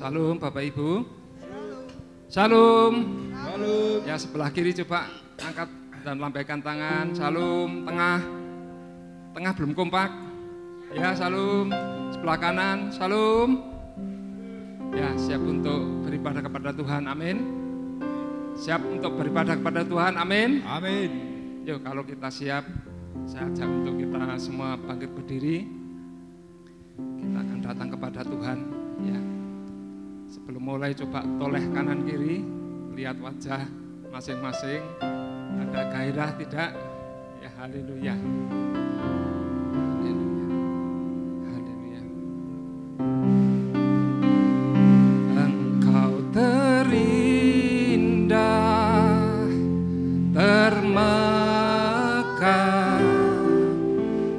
Shalom Bapak Ibu. Shalom. Shalom. Ya, sebelah kiri coba angkat dan lambaikan tangan. Shalom. Tengah. Tengah belum kompak. Ya, shalom. Sebelah kanan. Shalom. Ya, siap untuk beribadah kepada Tuhan. Amin. Siap untuk beribadah kepada Tuhan. Amin. Amin. Yuk, kalau kita siap, saya ajak untuk kita semua bangkit berdiri. Kita akan datang kepada Tuhan. Ya. Sebelum mulai coba toleh kanan kiri, lihat wajah masing-masing. Ada gairah tidak? Ya, haleluya. Haleluya. Haleluya. Engkau terindah, termegah,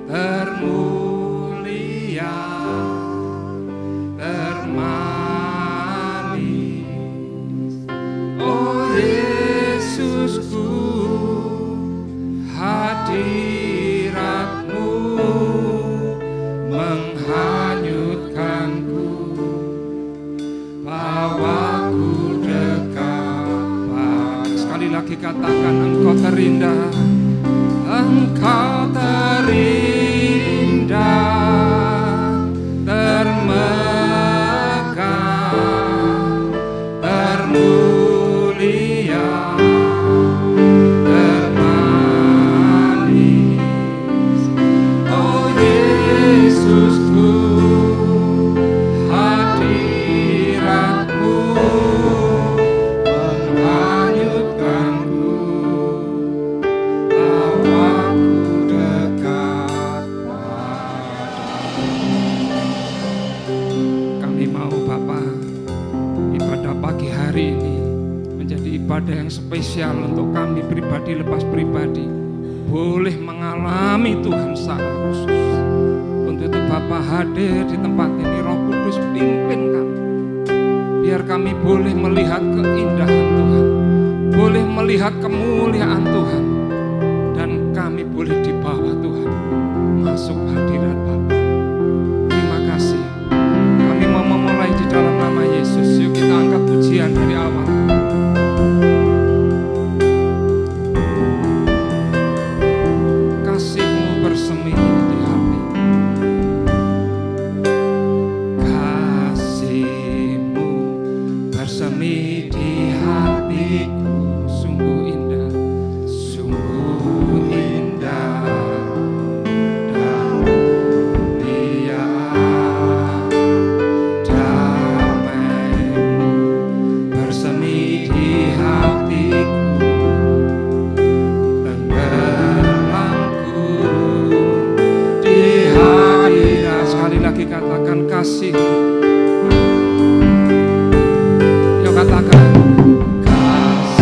termulia, termanis. Oh Yesusku, hadiratmu menghanyutkanku, bawaku dekat. Sekali lagi katakan, engkau terindah, engkau terindah, termegah, termulia, termanis. Oh Yesusku, hadiratmu menghanyutkanku, bawaku dekat padamu. Kami mau Bapa, ibadah pagi hari ini menjadi ibadah yang spesial untuk kami pribadi lepas pribadi, boleh mengalami Tuhan secara khusus. Untuk itu Bapa hadir di tempat ini, Roh Kudus pimpin kami, biar kami boleh melihat keindahan Tuhan, boleh melihat kemuliaan Tuhan, dan kami boleh dibawa Tuhan masuk hadirat Bapa. Terima kasih. Kami mau memulai di dalam nama Yesus. Yuk kita angkat pujian dari awal. Kasih-Mu bersemi di hati. Kasih-Mu bersemi di hatiku, sungguh indah, sungguh indah dan mulia. Damai-Mu bersemi di hatiku, tenggelamku di hadirat. Sekali lagi katakan kasih-Mu. Yuk katakan kasih-Mu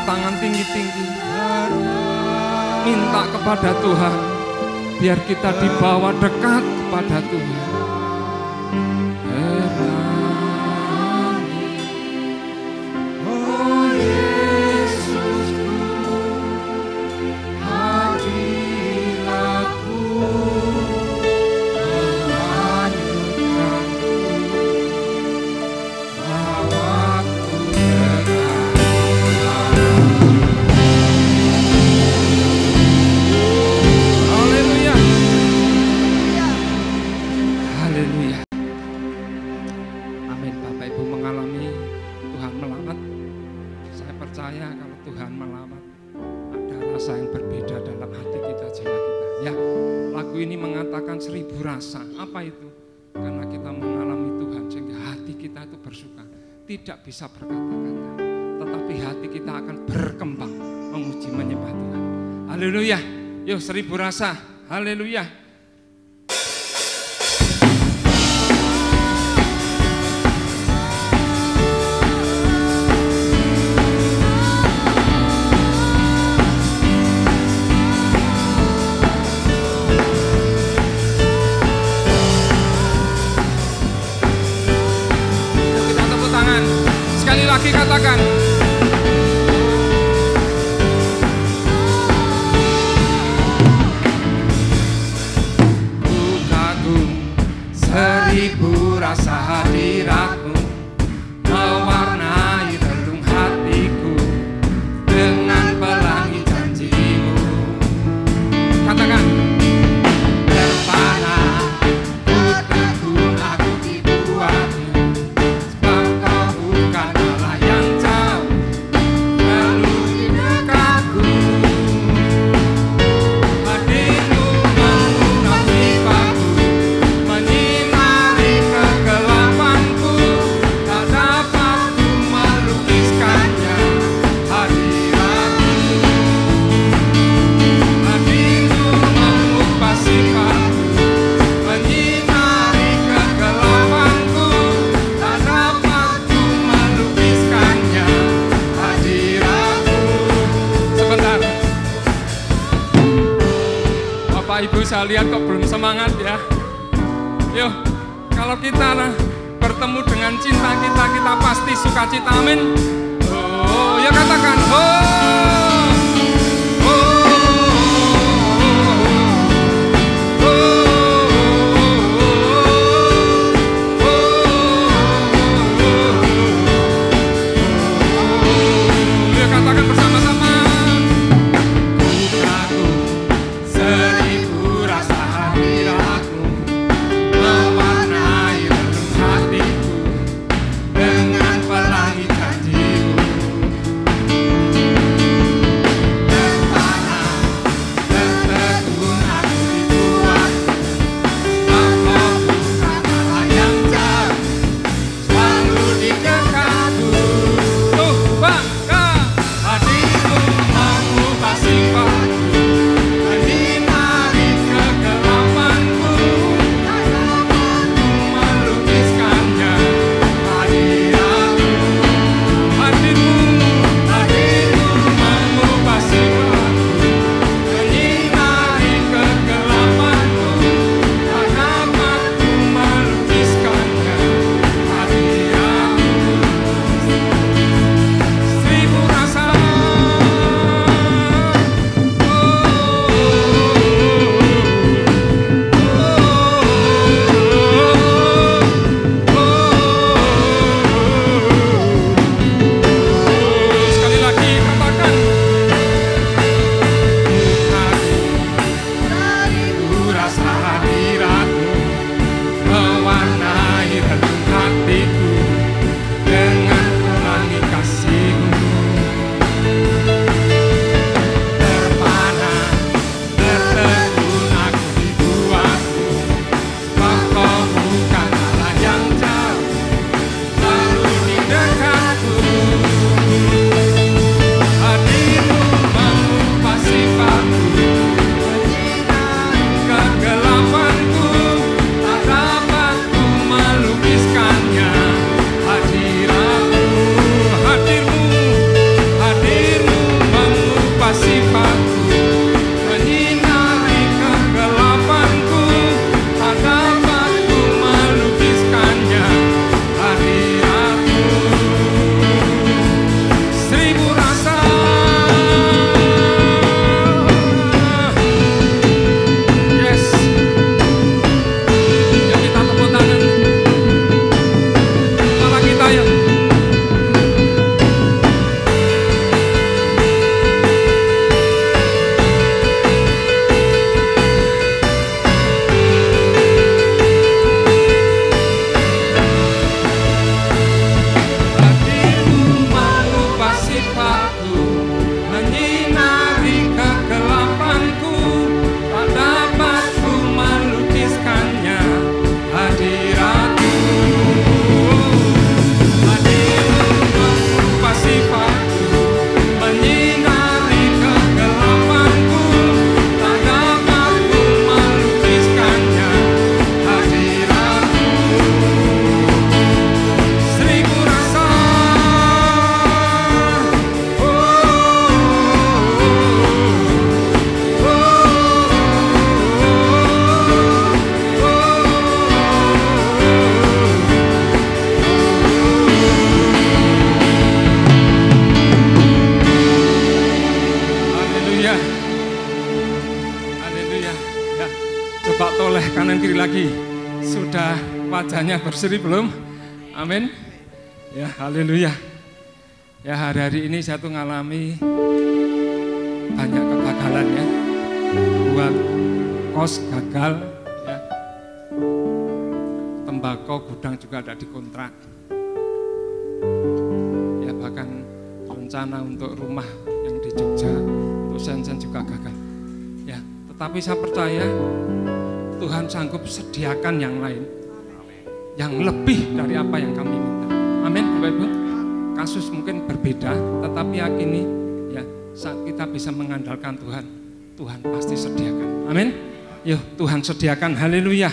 tangan tinggi-tinggi. Minta kepada Tuhan, biar kita dibawa dekat kepada Tuhan. Tidak bisa berkata-kata, tetapi hati kita akan berkembang memuji menyembah Tuhan. Haleluya. Yuk 1000 rasa. Haleluya. Sekali lagi katakan, ku kagum 1000 rasa hadiratmu, mewarnai relung hatiku dengan pelangi janjimu. Katakan, terpana ku teguh aku dibuatmu, sebab kau bukan Allah yang jauh, lalu di dekatku. Hadirmu memenuhi jiwaku, menyinari kegelapanku, tak dapat ku melukiskannya hadiratmu. Hadirmu mengubah sifatku, menyinari kegelapanku, tak dapat ku melukiskannya hadiratmu. Sebentar, Bapak Ibu saya lihat kok belum semangat ya. Yuk, kalau kita bertemu dengan cinta kita, kita pasti sukacita, amin. Oh, ya katakan, oh, ya katakan bersama-sama. Ku kagum 1000 rasa hadiratmu, mewarnai relung hatiku dengan pelangi janjimu. sekali lagi, sudah wajahnya berseri belum? Amin. Ya, haleluya. Ya, hari-hari ini saya tuh ngalami banyak kegagalan ya. Buat kos gagal ya. Tembakau gudang juga ada dikontrak. Ya, bahkan rencana untuk rumah yang di Jogja untuk Sensen juga gagal. Ya, tetapi saya percaya Tuhan sanggup sediakan yang lain, yang lebih dari apa yang kami minta. Amin, Bapak Ibu. Kasus mungkin berbeda, tetapi yakini ya, saat kita bisa mengandalkan Tuhan, Tuhan pasti sediakan. Amin. Yuk, Tuhan sediakan. Haleluya.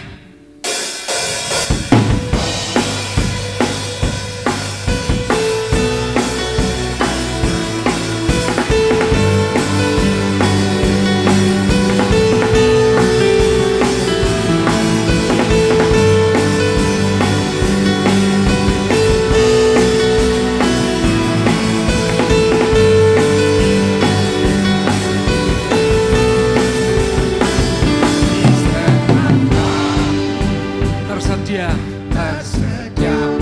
Tersedia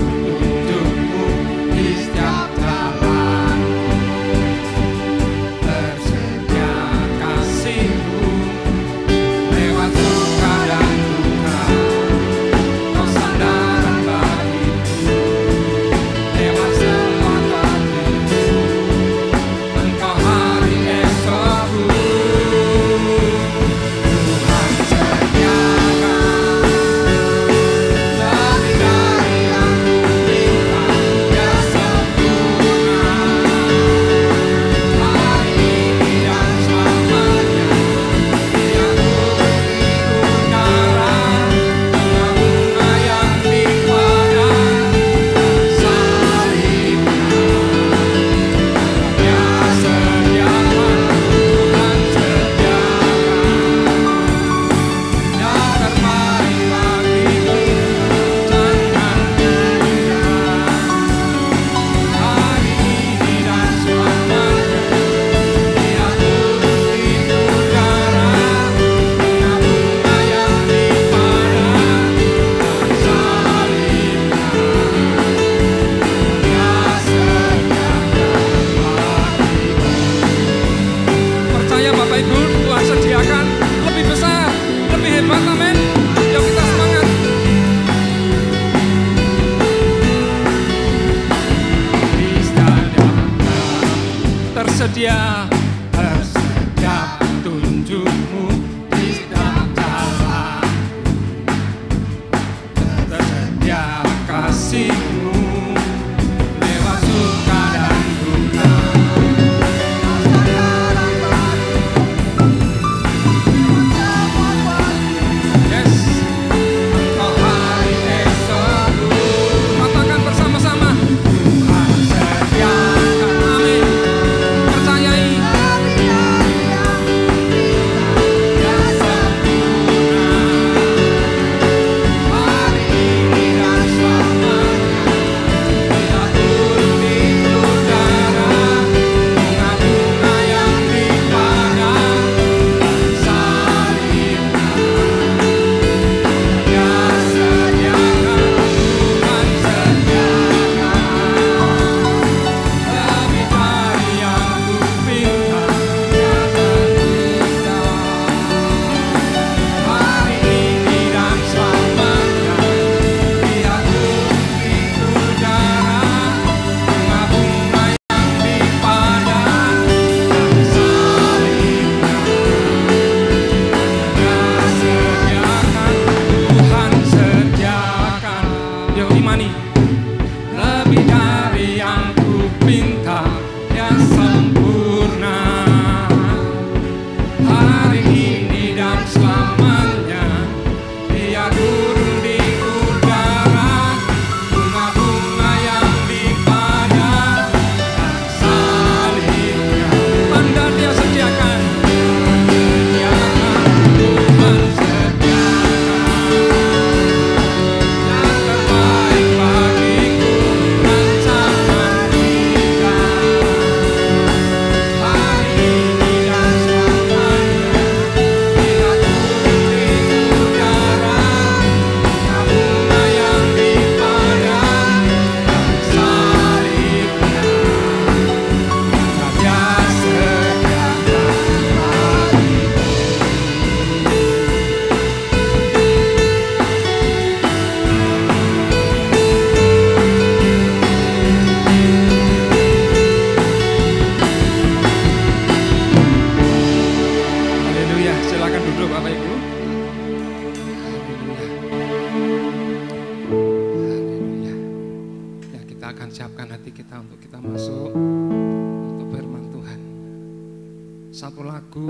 satu lagu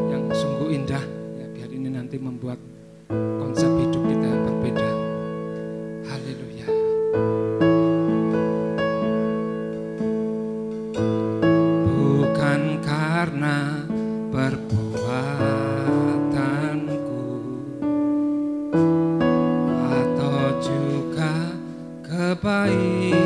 yang sungguh indah ya, biar ini nanti membuat konsep hidup kita yang berbeda. Haleluya. Bukan karena perbuatanku atau juga kebaikanku,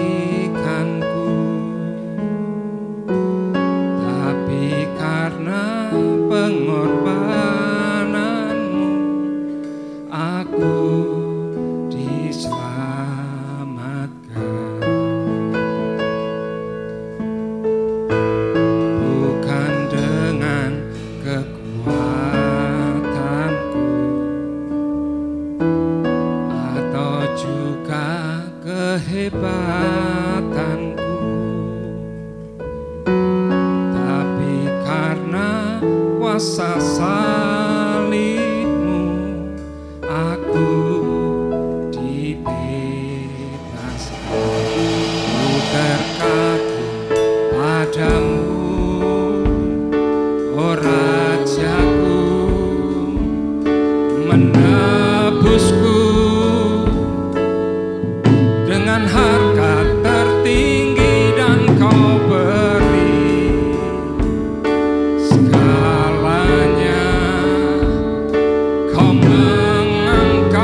tapi karena pengorbananmu aku diselamatkan. Bukan dengan kekuatanku atau juga kehebatanku, tapi karena kuasa salibmu aku dibebaskan. Ku terkagum padamu, oh Rajaku, menebusku dengan harga tertinggi dan kau beri segalanya. Kau mengangkat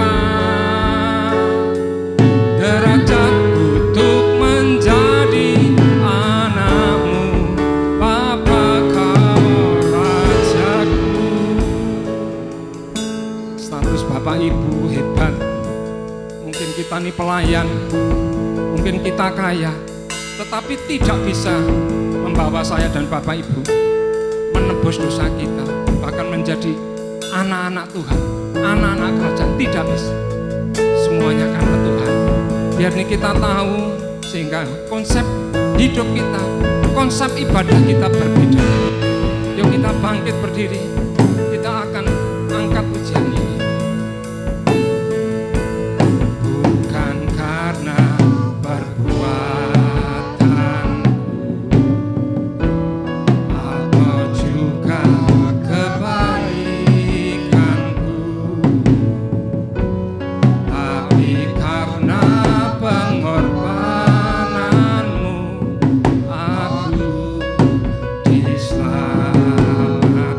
derajatku untuk menjadi anakmu, Bapa, kau Rajaku. Status Bapak Ibu hebat. Mungkin kita ini pelayan, mungkin kita kaya, tetapi tidak bisa membawa saya dan Bapak Ibu menebus dosa kita, bahkan menjadi anak-anak Tuhan, anak-anak kerajaan. Tidak bisa. Semuanya karena Tuhan. Biar ini kita tahu, sehingga konsep hidup kita, konsep ibadah kita berbeda. Yuk kita bangkit berdiri, kita akan angkat pujian ini. Bukan karena perbuatanku atau juga kebaikanku, tapi karena pengorbananmu aku diselamatkan.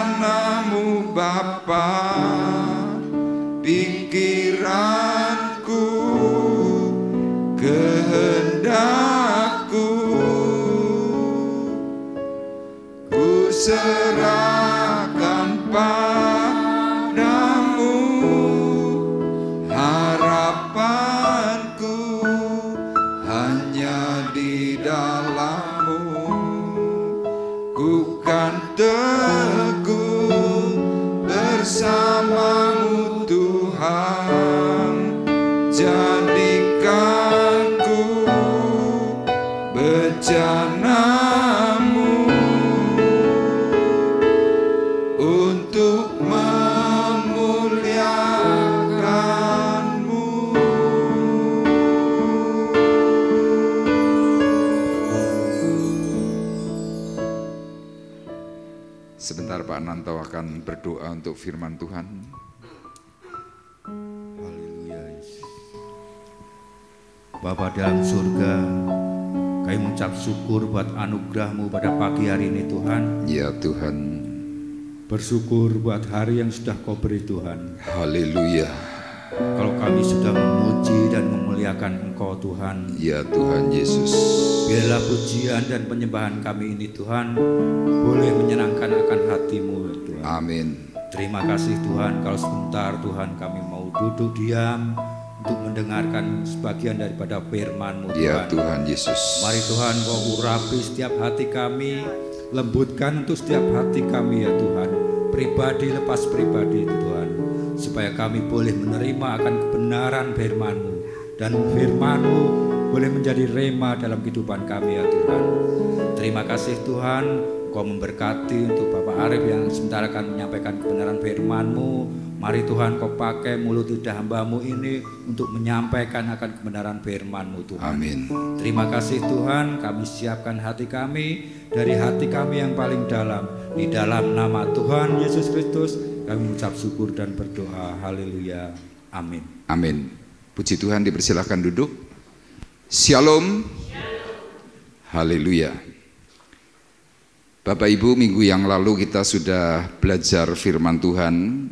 rencanamu Bapa, pikiranku, kehendakku, ku serahkan padamu, harapanku hanya di dalam-Mu. Ku kan teguh bersama-Mu Tuhan, jadikanku bejana-Mu untuk memuliakan-Mu. Sebentar Pak Nanto akan berdoa untuk firman Tuhan. Haleluya. Bapa dalam surga, kami mengucap syukur buat anugerah-Mu pada pagi hari ini Tuhan. Ya Tuhan. Bersyukur buat hari yang sudah Kau beri Tuhan. Haleluya. Kalau kami sudah memuji dan memuliakan Engkau Tuhan, Ya Tuhan Yesus. biarlah pujian dan penyembahan kami ini Tuhan boleh menyenangkan akan hati-Mu ya Tuhan. Amin. Terima kasih Tuhan, kalau sebentar Tuhan kami mau duduk diam untuk mendengarkan sebagian daripada firman-Mu Tuhan. Ya Tuhan Yesus. Mari Tuhan Kau urapi setiap hati kami, lembutkan untuk setiap hati kami ya Tuhan, pribadi lepas pribadi itu Tuhan, supaya kami boleh menerima akan kebenaran firman-Mu, dan firman-Mu boleh menjadi rema dalam kehidupan kami ya Tuhan. Terima kasih Tuhan, Kau memberkati untuk Bapak Arif yang sebentar akan menyampaikan kebenaran firman-Mu. Mari Tuhan Kau pakai mulut lidah hamba-Mu ini untuk menyampaikan akan kebenaran firman-Mu Tuhan. Amin. Terima kasih Tuhan, kami siapkan hati kami dari hati kami yang paling dalam. Di dalam nama Tuhan Yesus Kristus kami mengucap syukur dan berdoa. Haleluya. Amin. Amin. Puji Tuhan, dipersilahkan duduk. Shalom. Haleluya. Bapak Ibu, minggu yang lalu kita sudah belajar firman Tuhan.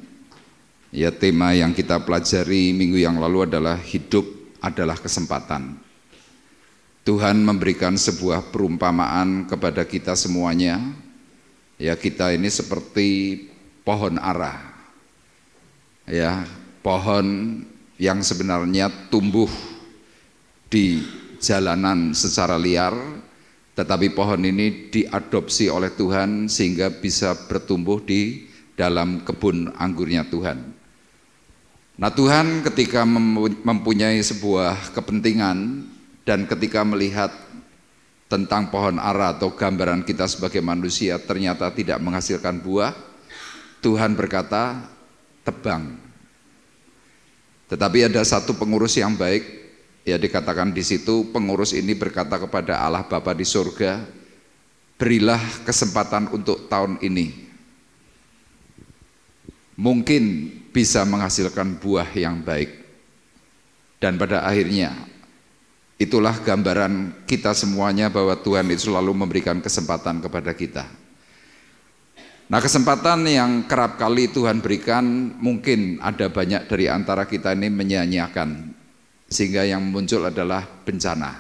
Ya, tema yang kita pelajari minggu yang lalu adalah hidup adalah kesempatan. Tuhan memberikan sebuah perumpamaan kepada kita semuanya. Ya, kita ini seperti pohon ara. Ya, pohon yang sebenarnya tumbuh di jalanan secara liar, tetapi pohon ini diadopsi oleh Tuhan sehingga bisa bertumbuh di dalam kebun anggurnya Tuhan. Nah, Tuhan ketika mempunyai sebuah kepentingan dan ketika melihat tentang pohon ara atau gambaran kita sebagai manusia ternyata tidak menghasilkan buah, Tuhan berkata, tebang. Tetapi ada satu pengurus yang baik, ya dikatakan di situ pengurus ini berkata kepada Allah Bapa di surga, berilah kesempatan untuk tahun ini. Mungkin bisa menghasilkan buah yang baik. Dan pada akhirnya itulah gambaran kita semuanya bahwa Tuhan itu selalu memberikan kesempatan kepada kita. Nah, kesempatan yang kerap kali Tuhan berikan mungkin ada banyak dari antara kita ini menyia-nyiakan, sehingga yang muncul adalah bencana.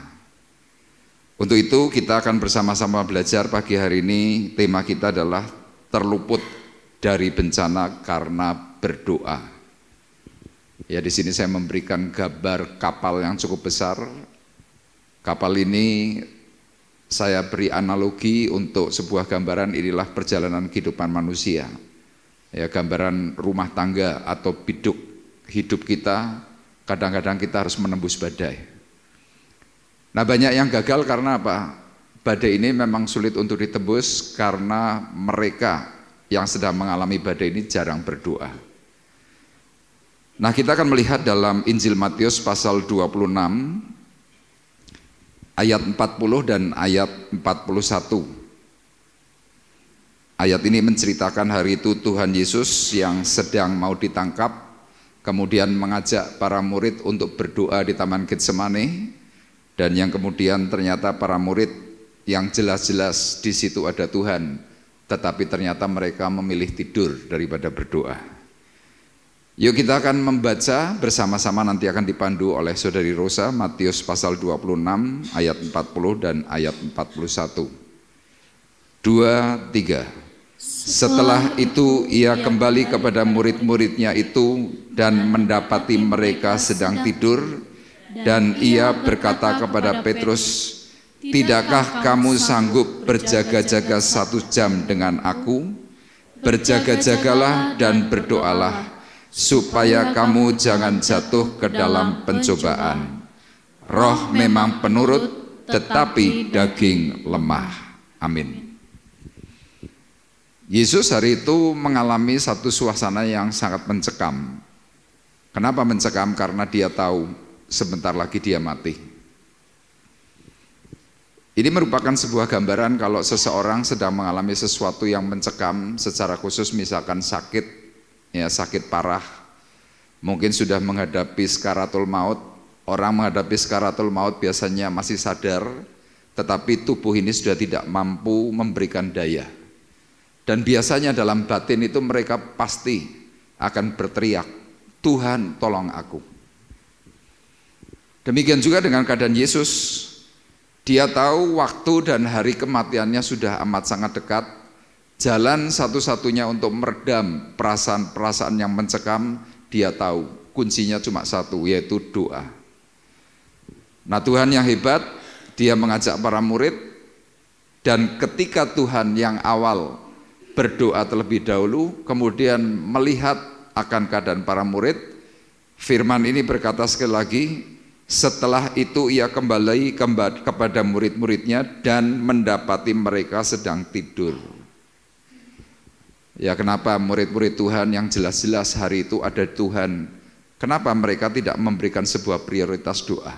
Untuk itu kita akan bersama-sama belajar pagi hari ini. Tema kita adalah terluput dari bencana karena berdoa. Ya, di sini saya memberikan gambar kapal yang cukup besar. Kapal ini saya beri analogi untuk sebuah gambaran, inilah perjalanan kehidupan manusia. Ya, gambaran rumah tangga atau biduk hidup kita. Kadang-kadang kita harus menembus badai. Nah, banyak yang gagal karena apa? Badai ini memang sulit untuk ditembus karena mereka yang sedang mengalami badai ini jarang berdoa. Nah, kita akan melihat dalam Injil Matius pasal 26 ayat 40 dan ayat 41. Ayat ini menceritakan hari itu Tuhan Yesus yang sedang mau ditangkap, kemudian mengajak para murid untuk berdoa di Taman Getsemane, dan yang kemudian ternyata para murid yang jelas-jelas di situ ada Tuhan, tetapi ternyata mereka memilih tidur daripada berdoa. Yuk kita akan membaca bersama-sama, nanti akan dipandu oleh Saudari Rosa, Matius pasal 26 ayat 40 dan ayat 41. 2, 3. Setelah itu ia kembali kepada murid-muridnya itu dan mendapati mereka sedang tidur, dan ia berkata kepada Petrus, "Tidakkah kamu sanggup berjaga-jaga 1 jam dengan aku? Berjaga-jagalah dan berdoalah, supaya kamu jangan jatuh ke dalam pencobaan. Roh memang penurut, tetapi daging lemah." Amin. Yesus hari itu mengalami satu suasana yang sangat mencekam. Kenapa mencekam? Karena dia tahu sebentar lagi dia mati. Ini merupakan sebuah gambaran kalau seseorang sedang mengalami sesuatu yang mencekam, secara khusus misalkan sakit, ya sakit parah, mungkin sudah menghadapi sakaratul maut. Orang menghadapi sakaratul maut biasanya masih sadar, tetapi tubuh ini sudah tidak mampu memberikan daya. Dan biasanya dalam batin itu mereka pasti akan berteriak, "Tuhan, tolong aku." Demikian juga dengan keadaan Yesus. Dia tahu waktu dan hari kematiannya sudah amat sangat dekat. Jalan satu-satunya untuk meredam perasaan-perasaan yang mencekam, dia tahu kuncinya cuma satu, yaitu doa. Nah, Tuhan yang hebat, dia mengajak para murid, dan ketika Tuhan yang awal berdoa terlebih dahulu, kemudian melihat akan keadaan para murid, firman ini berkata sekali lagi, setelah itu ia kembali kepada murid-muridnya dan mendapati mereka sedang tidur. Ya, kenapa murid-murid Tuhan yang jelas-jelas hari itu ada Tuhan, kenapa mereka tidak memberikan sebuah prioritas doa?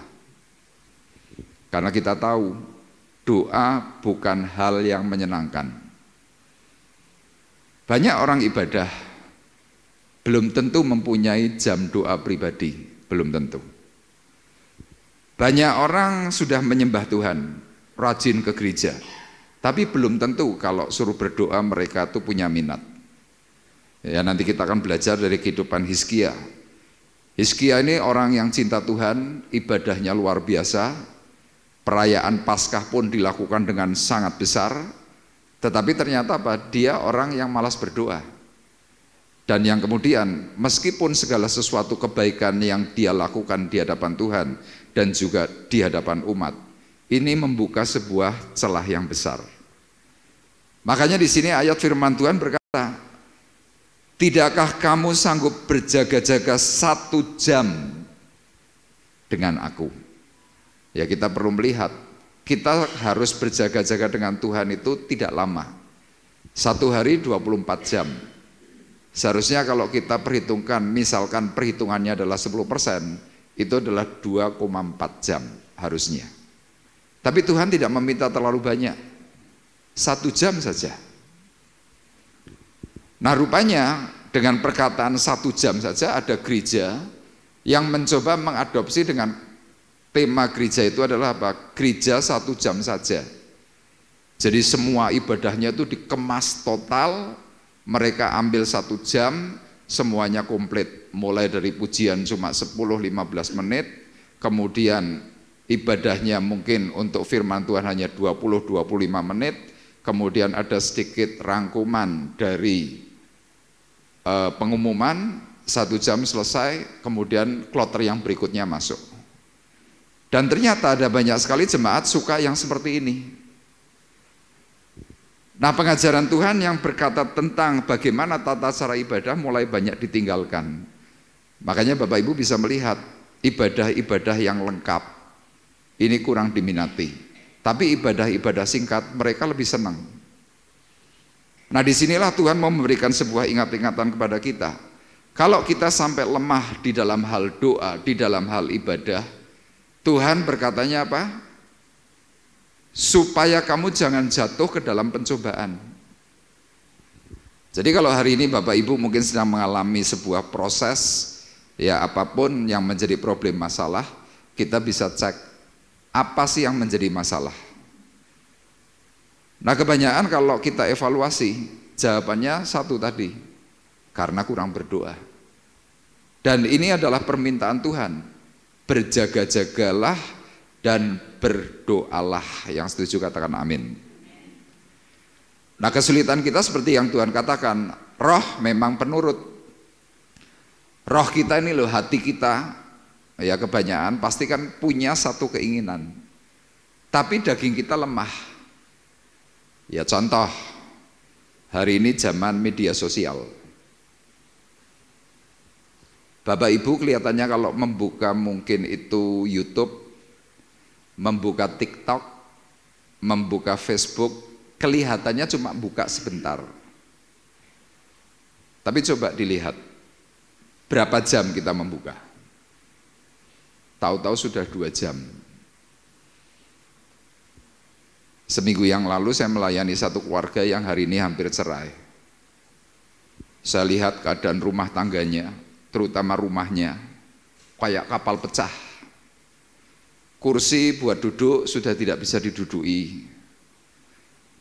Karena kita tahu doa bukan hal yang menyenangkan. Banyak orang ibadah belum tentu mempunyai jam doa pribadi, belum tentu. Banyak orang sudah menyembah Tuhan, rajin ke gereja, tapi belum tentu kalau suruh berdoa mereka tuh punya minat. Ya, nanti kita akan belajar dari kehidupan Hizkia. Hizkia ini orang yang cinta Tuhan, ibadahnya luar biasa, perayaan Paskah pun dilakukan dengan sangat besar, tetapi ternyata apa? Dia orang yang malas berdoa. Dan yang kemudian meskipun segala sesuatu kebaikan yang dia lakukan di hadapan Tuhan dan juga di hadapan umat, ini membuka sebuah celah yang besar. Makanya di sini ayat firman Tuhan berkata, "Tidakkah kamu sanggup berjaga-jaga 1 jam dengan aku?" Ya, kita perlu melihat, kita harus berjaga-jaga dengan Tuhan itu tidak lama. 1 hari 24 jam. Seharusnya kalau kita perhitungkan, misalkan perhitungannya adalah 10%, itu adalah 2,4 jam harusnya. Tapi Tuhan tidak meminta terlalu banyak, 1 jam saja. Nah, rupanya dengan perkataan 1 jam saja ada gereja yang mencoba mengadopsi dengan tema gereja itu adalah apa? Gereja 1 jam saja. Jadi semua ibadahnya itu dikemas total, mereka ambil 1 jam, semuanya komplit. Mulai dari pujian cuma 10-15 menit, kemudian ibadahnya mungkin untuk firman Tuhan hanya 20-25 menit, kemudian ada sedikit rangkuman dari pengumuman, 1 jam selesai, kemudian kloter yang berikutnya masuk. Dan ternyata ada banyak sekali jemaat suka yang seperti ini. Nah, pengajaran Tuhan yang berkata tentang bagaimana tata cara ibadah mulai banyak ditinggalkan. Makanya Bapak Ibu bisa melihat ibadah-ibadah yang lengkap ini kurang diminati. Tapi ibadah-ibadah singkat mereka lebih senang. Nah, disinilah Tuhan mau memberikan sebuah ingat-ingatan kepada kita. Kalau kita sampai lemah di dalam hal doa, di dalam hal ibadah, Tuhan berkatanya apa? Supaya kamu jangan jatuh ke dalam pencobaan. Jadi kalau hari ini Bapak Ibu mungkin sedang mengalami sebuah proses, ya apapun yang menjadi problem masalah, kita bisa cek apa sih yang menjadi masalah. Nah kebanyakan kalau kita evaluasi, jawabannya satu tadi, karena kurang berdoa. Dan ini adalah permintaan Tuhan, berjaga-jagalah dan berdoalah. Yang setuju katakan amin. Nah kesulitan kita seperti yang Tuhan katakan, roh memang penurut. Roh kita ini loh, hati kita, ya kebanyakan pasti kan punya satu keinginan, tapi daging kita lemah. Ya contoh, hari ini zaman media sosial. Bapak Ibu kelihatannya kalau membuka mungkin itu YouTube, membuka TikTok, membuka Facebook, kelihatannya cuma buka sebentar. Tapi coba dilihat, berapa jam kita membuka? Tahu-tahu sudah 2 jam. Seminggu yang lalu saya melayani satu keluarga yang hari ini hampir cerai. Saya lihat keadaan rumah tangganya, terutama rumahnya, kayak kapal pecah. Kursi buat duduk sudah tidak bisa diduduki.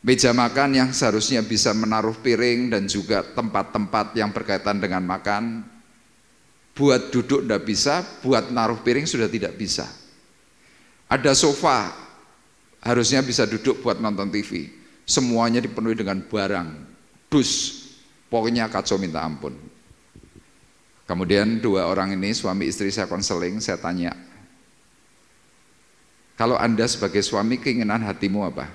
Meja makan yang seharusnya bisa menaruh piring dan juga tempat-tempat yang berkaitan dengan makan, buat duduk tidak bisa, buat naruh piring sudah tidak bisa. Ada sofa, harusnya bisa duduk buat nonton TV, semuanya dipenuhi dengan barang, dus, pokoknya kacau minta ampun. Kemudian 2 orang ini, suami istri saya konseling, saya tanya, kalau Anda sebagai suami keinginan hatimu apa?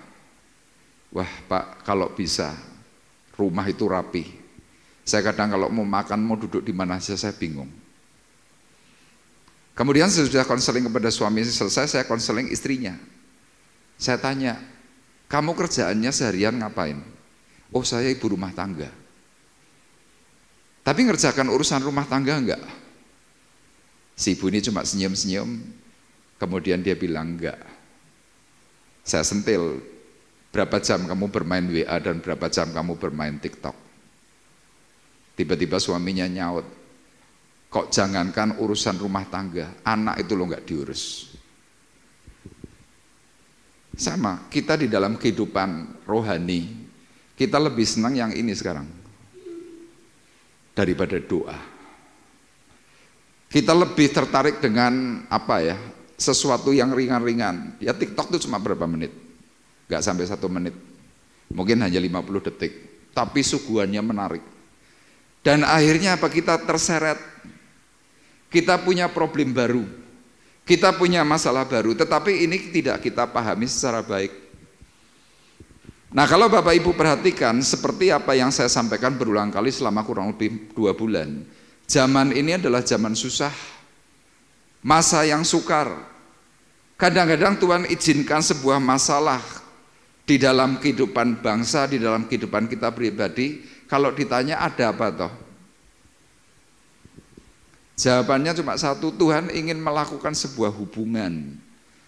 Wah Pak, kalau bisa rumah itu rapi. Saya kadang kalau mau makan, mau duduk di mana saja saya bingung. Kemudian sesudah konseling kepada suami selesai, saya konseling istrinya. Saya tanya, kamu kerjaannya seharian ngapain? Oh saya ibu rumah tangga. Tapi ngerjakan urusan rumah tangga enggak? Si ibu ini cuma senyum-senyum, kemudian dia bilang enggak. Saya sentil, berapa jam kamu bermain WA dan berapa jam kamu bermain TikTok? Tiba-tiba suaminya nyaut, kok jangankan urusan rumah tangga, anak itu lo enggak diurus. Sama, kita di dalam kehidupan rohani, kita lebih senang yang ini sekarang daripada doa. Kita lebih tertarik dengan apa ya, sesuatu yang ringan-ringan. Ya TikTok itu cuma berapa menit, gak sampai 1 menit, mungkin hanya 50 detik, tapi suguhannya menarik. Dan akhirnya apa, kita terseret, kita punya problem baru, kita punya masalah baru, tetapi ini tidak kita pahami secara baik. Nah kalau Bapak Ibu perhatikan, seperti apa yang saya sampaikan berulang kali selama kurang lebih 2 bulan, zaman ini adalah zaman susah, masa yang sukar. Kadang-kadang Tuhan izinkan sebuah masalah di dalam kehidupan bangsa, di dalam kehidupan kita pribadi. Kalau ditanya ada apa toh? Jawabannya cuma satu, Tuhan ingin melakukan sebuah hubungan,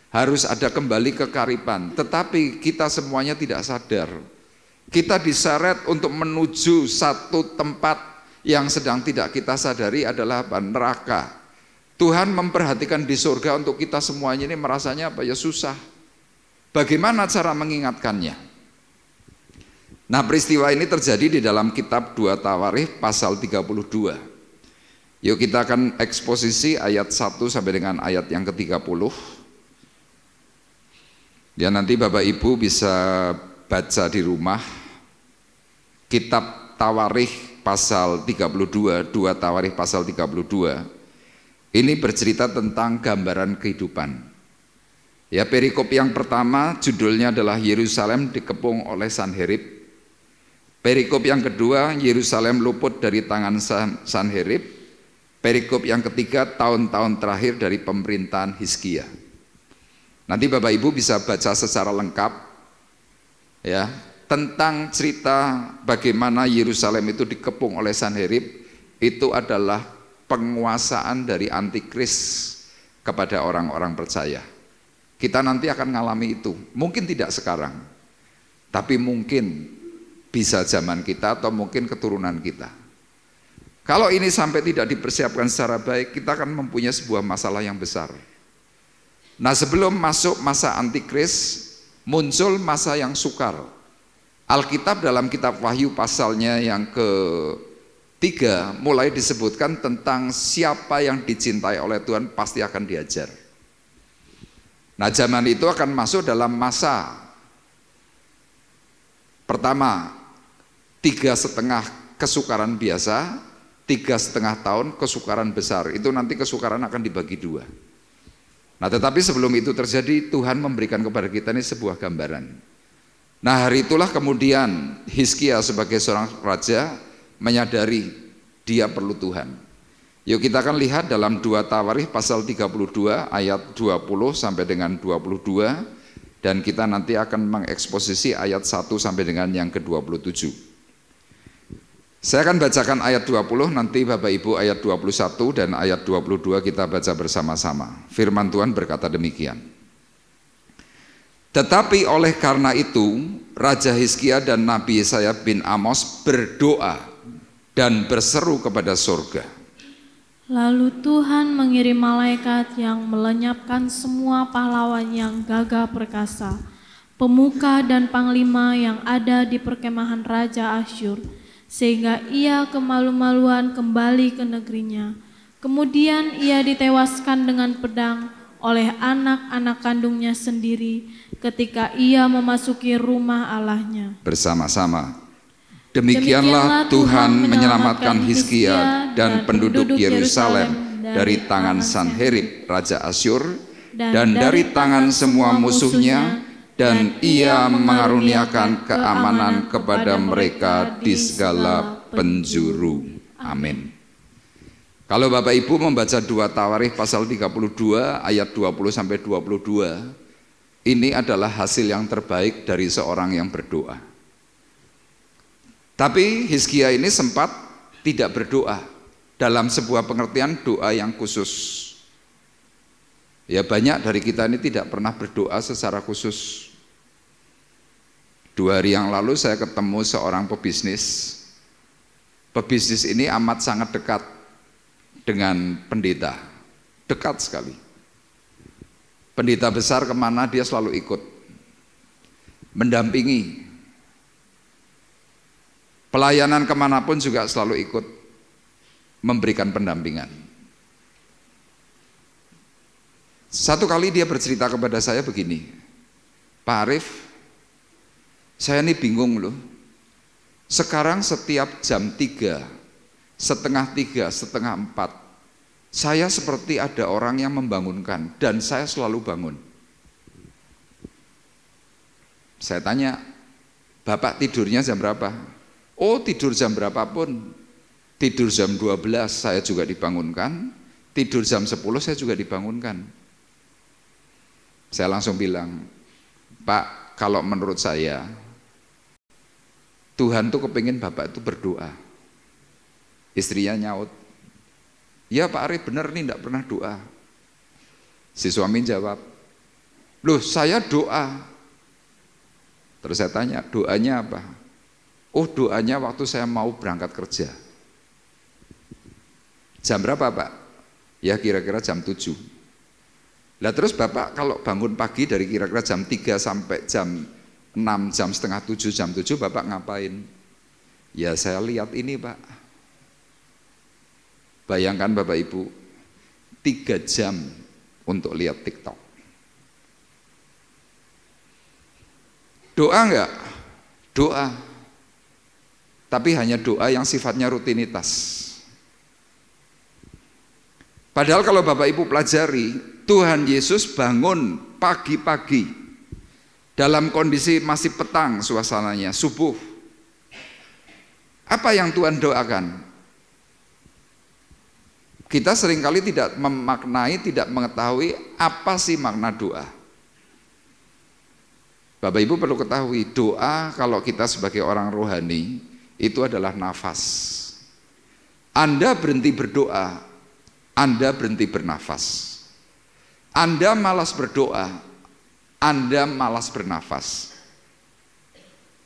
harus ada kembali kekaripan. Tetapi kita semuanya tidak sadar, kita diseret untuk menuju satu tempat yang sedang tidak kita sadari adalah apa? Neraka. Tuhan memperhatikan di surga untuk kita semuanya ini merasanya apa ya, susah. Bagaimana cara mengingatkannya? Nah peristiwa ini terjadi di dalam kitab 2 Tawarikh pasal 32. Yuk kita akan eksposisi ayat 1 sampai dengan ayat yang ke-30. Ya nanti Bapak Ibu bisa baca di rumah. Kitab Tawarikh pasal 32, 2 Tawarikh pasal 32. Ini bercerita tentang gambaran kehidupan. Ya perikop yang pertama judulnya adalah Yerusalem dikepung oleh Sanherib. Perikop yang kedua, Yerusalem luput dari tangan Sanherib. Perikop yang ketiga, tahun-tahun terakhir dari pemerintahan Hizkia. Nanti Bapak Ibu bisa baca secara lengkap ya tentang cerita bagaimana Yerusalem itu dikepung oleh Sanherib. Itu adalah penguasaan dari antikris kepada orang-orang percaya. Kita nanti akan mengalami itu. Mungkin tidak sekarang, tapi mungkin bisa zaman kita atau mungkin keturunan kita. Kalau ini sampai tidak dipersiapkan secara baik, kita akan mempunyai sebuah masalah yang besar. Nah sebelum masuk masa antikris, muncul masa yang sukar. Alkitab dalam kitab Wahyu pasalnya yang ke-3 mulai disebutkan tentang siapa yang dicintai oleh Tuhan pasti akan diajar. Nah, zaman itu akan masuk dalam masa pertama 3,5 kesukaran biasa, 3,5 tahun kesukaran besar. Itu nanti kesukaran akan dibagi 2. Nah, tetapi sebelum itu terjadi, Tuhan memberikan kepada kita ini sebuah gambaran. Nah, hari itulah kemudian Hizkia sebagai seorang raja menyadari dia perlu Tuhan. Yuk kita akan lihat dalam 2 Tawarikh pasal 32 ayat 20 sampai dengan 22, dan kita nanti akan mengeksposisi ayat 1 sampai dengan yang ke-27. Saya akan bacakan ayat 20, nanti Bapak Ibu ayat 21 dan ayat 22 kita baca bersama-sama. Firman Tuhan berkata demikian. Tetapi oleh karena itu, Raja Hizkia dan Nabi Yesaya bin Amos berdoa dan berseru kepada surga. Lalu Tuhan mengirim malaikat yang melenyapkan semua pahlawan yang gagah perkasa, pemuka dan panglima yang ada di perkemahan Raja Asyur, sehingga ia kemalu-maluan kembali ke negerinya. Kemudian ia ditewaskan dengan pedang oleh anak-anak kandungnya sendiri ketika ia memasuki rumah Allahnya. Bersama-sama. Demikianlah Tuhan menyelamatkan Hizkia dan penduduk Yerusalem dari tangan Sanherib Raja Asyur dan dari tangan semua musuhnya, dan ia mengaruniakan keamanan kepada mereka di segala penjuru. Amin. Kalau Bapak Ibu membaca 2 Tawarikh pasal 32 ayat 20 sampai 22, ini adalah hasil yang terbaik dari seorang yang berdoa. Tapi Hizkia ini sempat tidak berdoa dalam sebuah pengertian doa yang khusus. Ya, banyak dari kita ini tidak pernah berdoa secara khusus. 2 hari yang lalu saya ketemu seorang pebisnis. Pebisnis ini amat sangat dekat dengan pendeta, dekat sekali. Pendeta besar kemana dia selalu ikut, mendampingi. Pelayanan kemanapun juga selalu ikut, memberikan pendampingan. Satu kali dia bercerita kepada saya begini, Pak Arif, saya ini bingung loh. Sekarang setiap jam 3, setengah 3, setengah 4, saya seperti ada orang yang membangunkan dan saya selalu bangun. Saya tanya, Bapak tidurnya jam berapa? Oh, tidur jam berapapun. Tidur jam 12 saya juga dibangunkan, tidur jam 10 saya juga dibangunkan. Saya langsung bilang, Pak, kalau menurut saya Tuhan tuh kepingin Bapak itu berdoa. Istrinya nyaut, ya Pak Arif benar nih enggak pernah doa. Si suami jawab, loh saya doa. Terus saya tanya, doanya apa? Oh, doanya waktu saya mau berangkat kerja. Jam berapa Pak? Ya kira-kira jam 7. Lah terus Bapak kalau bangun pagi dari kira-kira jam 3 sampai jam 6, jam setengah 7, jam 7 Bapak ngapain? Ya saya lihat ini Pak. Bayangkan Bapak Ibu, 3 jam untuk lihat TikTok. Doa enggak? Doa. Tapi hanya doa yang sifatnya rutinitas. Padahal kalau Bapak Ibu pelajari, Tuhan Yesus bangun pagi-pagi dalam kondisi masih petang suasananya, subuh. Apa yang Tuhan doakan? Kita seringkali tidak memaknai, tidak mengetahui apa sih makna doa. Bapak Ibu perlu ketahui, doa kalau kita sebagai orang rohani itu adalah nafas. Anda berhenti berdoa, Anda berhenti bernafas. Anda malas berdoa, Anda malas bernafas.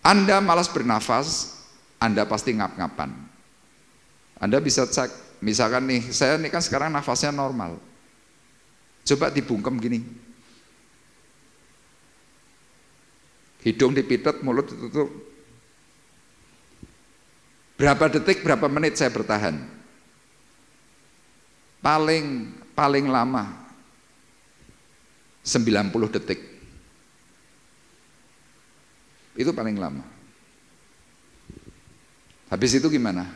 Anda malas bernafas, Anda pasti ngap-ngapan. Anda bisa cek. Misalkan nih, saya nih kan sekarang nafasnya normal. Coba dibungkem gini. Hidung dipitet, mulut ditutup. Berapa detik, berapa menit saya bertahan? Paling lama 90 detik. Itu paling lama. Habis itu gimana?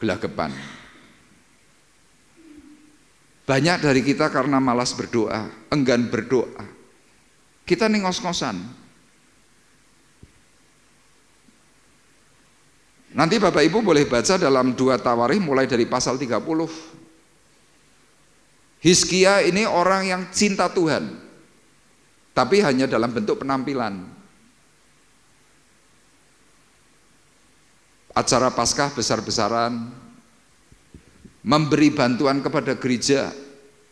Gelagapan. Banyak dari kita karena malas berdoa, enggan berdoa. Kita nih ngos-ngosan. Nanti Bapak Ibu boleh baca dalam 2 Tawarikh mulai dari pasal 30. Hizkia ini orang yang cinta Tuhan, tapi hanya dalam bentuk penampilan. Acara Paskah besar-besaran, memberi bantuan kepada gereja,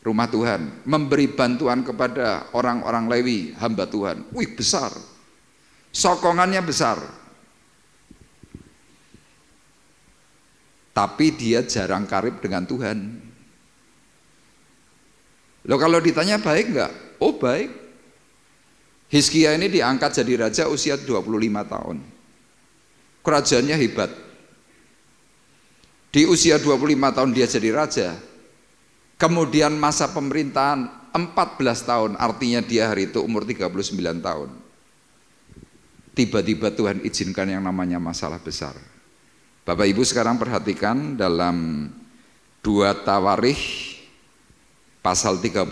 rumah Tuhan, memberi bantuan kepada orang-orang Lewi, hamba Tuhan. Wih, besar. Sokongannya besar. Tapi dia jarang karib dengan Tuhan. Loh, kalau ditanya baik enggak? Oh, baik. Hizkia ini diangkat jadi raja usia 25 tahun. Kerajaannya hebat. Di usia 25 tahun dia jadi raja. Kemudian masa pemerintahan 14 tahun, artinya dia hari itu umur 39 tahun. Tiba-tiba Tuhan izinkan yang namanya masalah besar. Bapak Ibu sekarang perhatikan dalam 2 Tawarikh pasal 32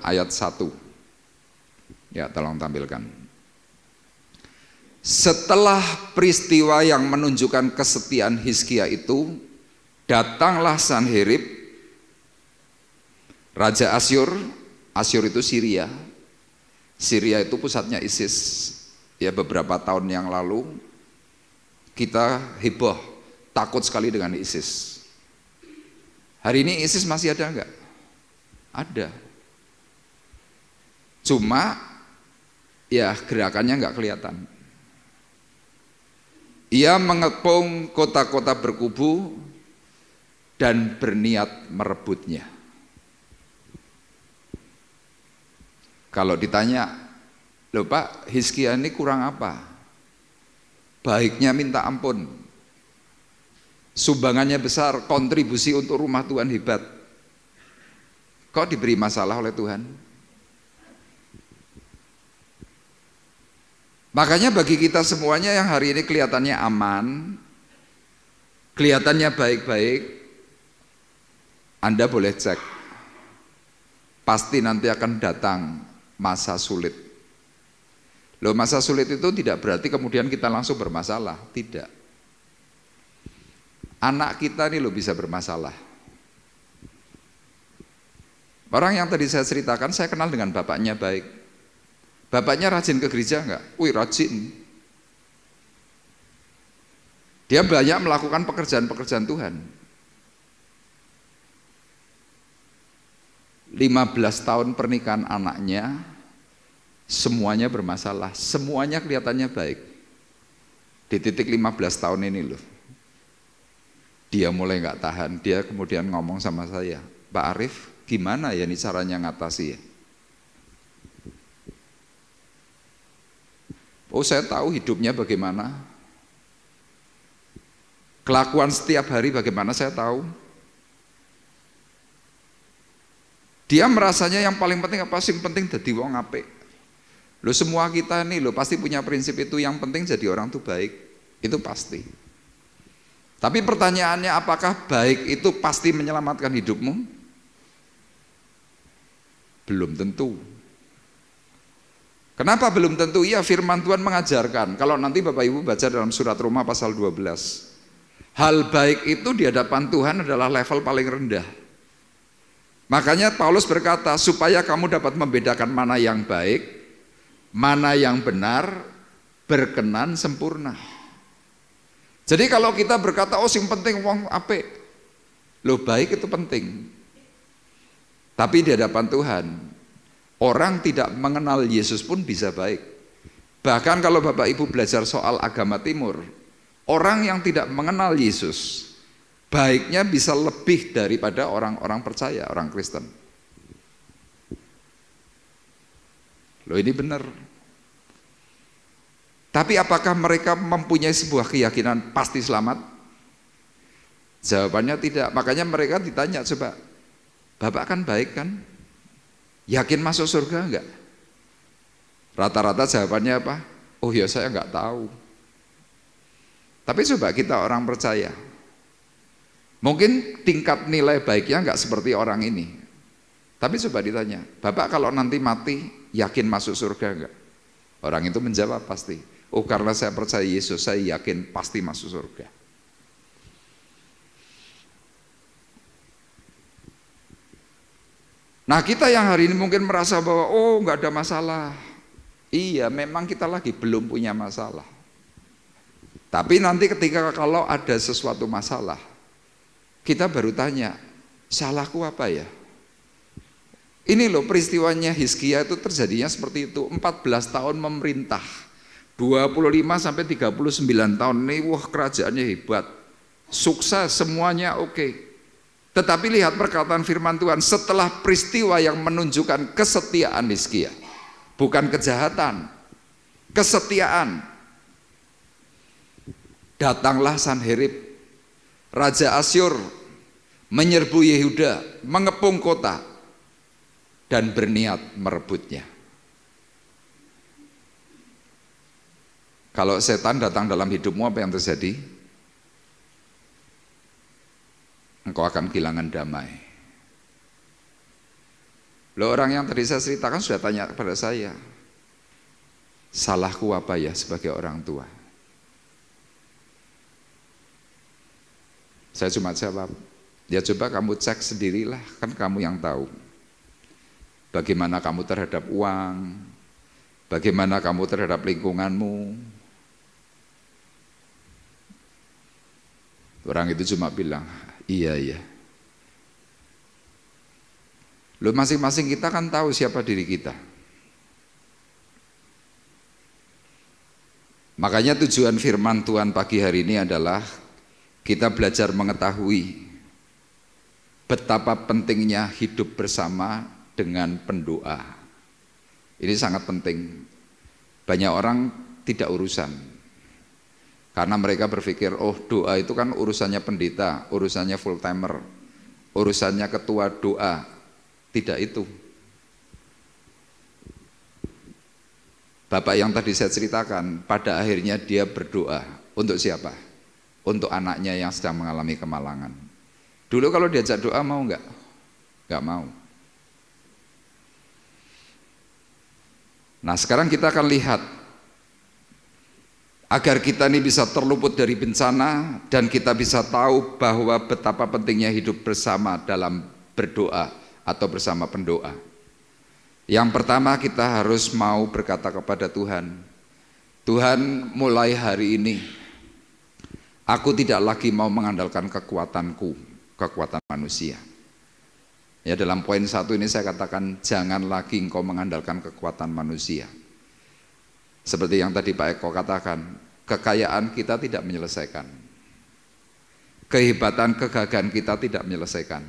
ayat 1. Ya, tolong tampilkan. Setelah peristiwa yang menunjukkan kesetiaan Hizkia itu, datanglah Sanherib, Raja Asyur. Asyur itu Syria. Syria itu pusatnya ISIS. Ya, beberapa tahun yang lalu kita heboh, takut sekali dengan ISIS. Hari ini ISIS masih ada enggak? Ada. Cuma ya gerakannya enggak kelihatan. Ia mengepung kota-kota berkubu dan berniat merebutnya. Kalau ditanya, loh Pak, Hizkia ini kurang apa? Baiknya minta ampun, sumbangannya besar, kontribusi untuk rumah Tuhan hebat. Kok diberi masalah oleh Tuhan? Makanya bagi kita semuanya yang hari ini kelihatannya aman, kelihatannya baik-baik, Anda boleh cek, pasti nanti akan datang masa sulit. Loh, masa sulit itu tidak berarti kemudian kita langsung bermasalah, tidak. Anak kita nih loh bisa bermasalah. Orang yang tadi saya ceritakan, saya kenal dengan bapaknya baik. Bapaknya rajin ke gereja enggak? Wih, rajin. Dia banyak melakukan pekerjaan-pekerjaan Tuhan. 15 tahun pernikahan anaknya, semuanya bermasalah, semuanya kelihatannya baik. Di titik 15 tahun ini loh, dia mulai nggak tahan, dia kemudian ngomong sama saya, Pak Arif, gimana ya ini caranya ngatasi ya? Oh, saya tahu hidupnya bagaimana, kelakuan setiap hari bagaimana saya tahu. Dia merasanya yang paling penting apa sih? Yang penting jadi wong apik. Loh, semua kita nih loh pasti punya prinsip itu, yang penting jadi orang tuh baik, itu pasti. Tapi pertanyaannya, apakah baik itu pasti menyelamatkan hidupmu? Belum tentu. Kenapa belum tentu? Iya, firman Tuhan mengajarkan, kalau nanti Bapak Ibu baca dalam surat Roma pasal 12, hal baik itu di hadapan Tuhan adalah level paling rendah. Makanya Paulus berkata, supaya kamu dapat membedakan mana yang baik, mana yang benar, berkenan, sempurna. Jadi kalau kita berkata, oh sing penting wong apik, loh baik itu penting. Tapi di hadapan Tuhan, orang tidak mengenal Yesus pun bisa baik. Bahkan kalau Bapak Ibu belajar soal agama Timur, orang yang tidak mengenal Yesus, baiknya bisa lebih daripada orang-orang percaya, orang Kristen. Loh, ini benar. Tapi apakah mereka mempunyai sebuah keyakinan pasti selamat? Jawabannya tidak. Makanya mereka ditanya, coba, Bapak kan baik kan? Yakin masuk surga enggak? Rata-rata jawabannya apa? Oh ya saya enggak tahu. Tapi coba kita orang percaya, mungkin tingkat nilai baiknya enggak seperti orang ini. Tapi coba ditanya, Bapak kalau nanti mati yakin masuk surga enggak? Orang itu menjawab pasti, oh karena saya percaya Yesus, saya yakin pasti masuk surga. Nah kita yang hari ini mungkin merasa bahwa oh nggak ada masalah. Iya memang kita lagi belum punya masalah. Tapi nanti ketika kalau ada sesuatu masalah, kita baru tanya, salahku apa ya? Ini loh peristiwanya Hizkia itu terjadinya seperti itu. 14 tahun memerintah, 25 sampai 39 tahun ini, wah kerajaannya hebat, sukses semuanya oke. Tetapi lihat perkataan firman Tuhan setelah peristiwa yang menunjukkan kesetiaan Hizkia, bukan kejahatan, kesetiaan. Datanglah Sanherib, Raja Asyur, menyerbu Yehuda, mengepung kota, dan berniat merebutnya. Kalau setan datang dalam hidupmu, apa yang terjadi? Engkau akan kehilangan damai. Loh, orang yang tadi saya ceritakan sudah tanya kepada saya, salahku apa ya sebagai orang tua? Saya cuma jawab, ya coba kamu cek sendirilah, kan kamu yang tahu. Bagaimana kamu terhadap uang, bagaimana kamu terhadap lingkunganmu. Orang itu cuma bilang, iya. Loh masing-masing kita kan tahu siapa diri kita. Makanya tujuan firman Tuhan pagi hari ini adalah kita belajar mengetahui betapa pentingnya hidup bersama dengan pendoa. Ini sangat penting. Banyak orang tidak urusan karena mereka berpikir, oh doa itu kan urusannya pendeta, urusannya full timer, urusannya ketua doa. Tidak itu. Bapak yang tadi saya ceritakan, pada akhirnya dia berdoa untuk siapa? Untuk anaknya yang sedang mengalami kemalangan. Dulu kalau diajak doa mau enggak? Enggak mau. Nah sekarang kita akan lihat, agar kita ini bisa terluput dari bencana dan kita bisa tahu bahwa betapa pentingnya hidup bersama dalam berdoa atau bersama pendoa. Yang pertama kita harus mau berkata kepada Tuhan, Tuhan mulai hari ini aku tidak lagi mau mengandalkan kekuatanku, kekuatan manusia. Ya dalam poin 1 ini saya katakan jangan lagi engkau mengandalkan kekuatan manusia. Seperti yang tadi Pak Eko katakan, kekayaan kita tidak menyelesaikan. Kehebatan, kegagahan kita tidak menyelesaikan.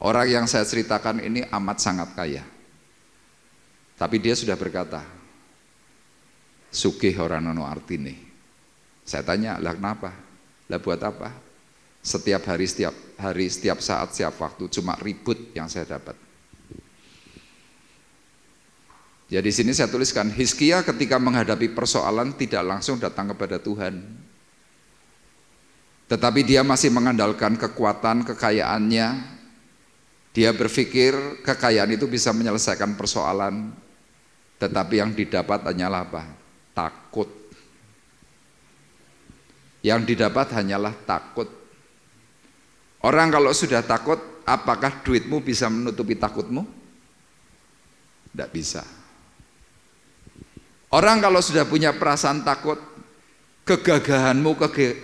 Orang yang saya ceritakan ini amat sangat kaya. Tapi dia sudah berkata, sugih ora ono artine. Saya tanya, lah kenapa? Lah buat apa? Setiap hari, setiap saat, setiap waktu cuma ribut yang saya dapat. Ya di sini saya tuliskan, Hizkia ketika menghadapi persoalan tidak langsung datang kepada Tuhan. Tetapi dia masih mengandalkan kekuatan kekayaannya. Dia berpikir kekayaan itu bisa menyelesaikan persoalan. Tetapi yang didapat hanyalah apa? Takut. Yang didapat hanyalah takut. Orang kalau sudah takut, apakah duitmu bisa menutupi takutmu? Tidak bisa. Orang kalau sudah punya perasaan takut, kegagahanmu,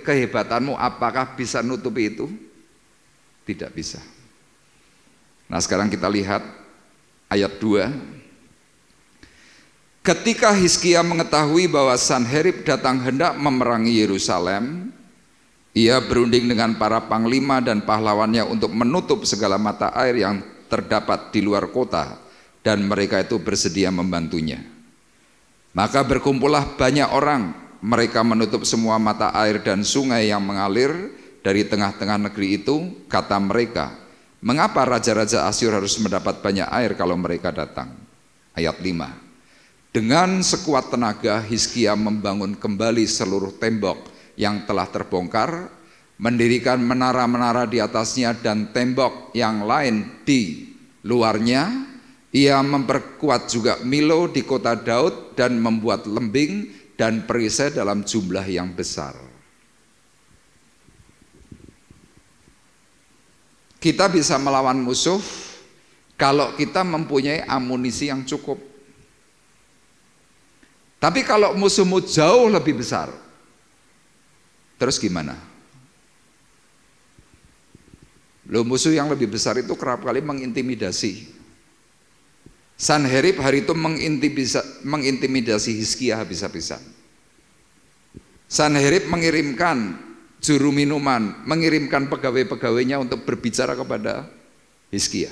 kehebatanmu, apakah bisa nutupi itu? Tidak bisa. Nah sekarang kita lihat ayat 2. Ketika Hizkia mengetahui bahwa Sanherib datang hendak memerangi Yerusalem, ia berunding dengan para panglima dan pahlawannya untuk menutup segala mata air yang terdapat di luar kota, dan mereka itu bersedia membantunya. Maka berkumpullah banyak orang, mereka menutup semua mata air dan sungai yang mengalir dari tengah-tengah negeri itu. Kata mereka, mengapa raja-raja Asyur harus mendapat banyak air kalau mereka datang? Ayat 5. Dengan sekuat tenaga Hizkia membangun kembali seluruh tembok yang telah terbongkar, mendirikan menara-menara di atasnya dan tembok yang lain di luarnya. Ia memperkuat juga Milo di kota Daud dan membuat lembing dan perisai dalam jumlah yang besar. Kita bisa melawan musuh kalau kita mempunyai amunisi yang cukup. Tapi kalau musuhmu jauh lebih besar, terus gimana? Loh, musuh yang lebih besar itu kerap kali mengintimidasi. Sanherib hari itu mengintimidasi Hizkia habis-habisan. Sanherib mengirimkan juru minuman, mengirimkan pegawai-pegawainya untuk berbicara kepada Hizkia.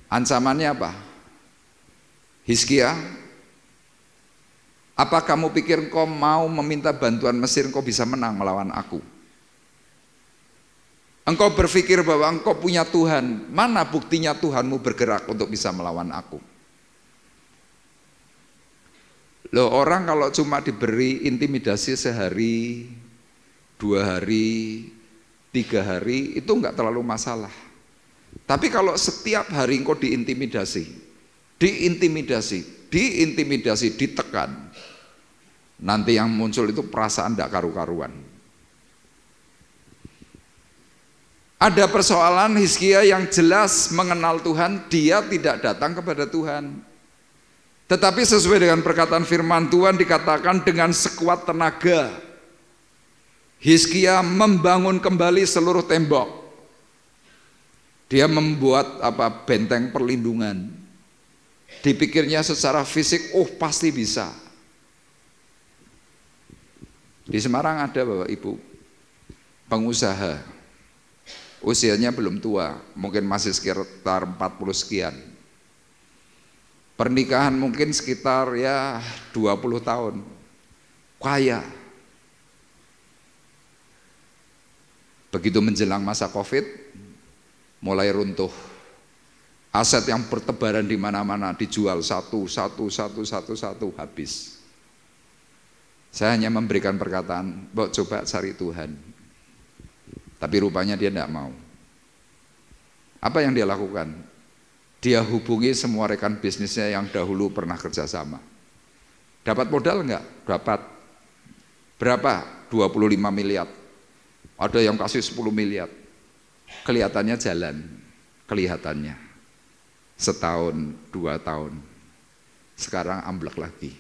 Ancamannya apa? Hizkia, apa kamu pikir engkau mau meminta bantuan Mesir, engkau bisa menang melawan aku? Engkau berpikir bahwa engkau punya Tuhan, mana buktinya Tuhanmu bergerak untuk bisa melawan aku? Loh, orang kalau cuma diberi intimidasi sehari, 2 hari, 3 hari, itu enggak terlalu masalah. Tapi kalau setiap hari engkau diintimidasi, ditekan, nanti yang muncul itu perasaan enggak karu-karuan. Ada persoalan Hizkia yang jelas mengenal Tuhan, dia tidak datang kepada Tuhan. Tetapi sesuai dengan perkataan firman Tuhan dikatakan dengan sekuat tenaga Hizkia membangun kembali seluruh tembok. Dia membuat benteng perlindungan. Dipikirnya secara fisik, pasti bisa. Di Semarang ada Bapak Ibu pengusaha, usianya belum tua, mungkin masih sekitar 40 sekian. Pernikahan mungkin sekitar 20 tahun. Kaya. Begitu menjelang masa Covid, mulai runtuh. Aset yang bertebaran di mana-mana dijual satu habis. Saya hanya memberikan perkataan, coba cari Tuhan. Tapi rupanya dia tidak mau. Apa yang dia lakukan? Dia hubungi semua rekan bisnisnya yang dahulu pernah kerjasama. Dapat modal enggak? Dapat. Berapa? 25 miliar. Ada yang kasih 10 miliar. Kelihatannya jalan. Kelihatannya. Setahun, 2 tahun. Sekarang amblek lagi.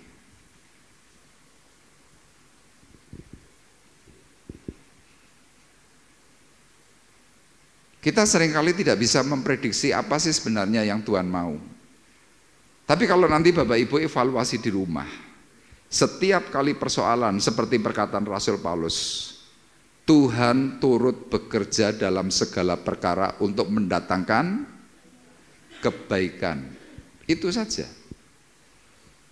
Kita seringkali tidak bisa memprediksi apa sih sebenarnya yang Tuhan mau. Tapi kalau nanti Bapak Ibu evaluasi di rumah, setiap kali persoalan seperti perkataan Rasul Paulus, Tuhan turut bekerja dalam segala perkara untuk mendatangkan kebaikan. Itu saja.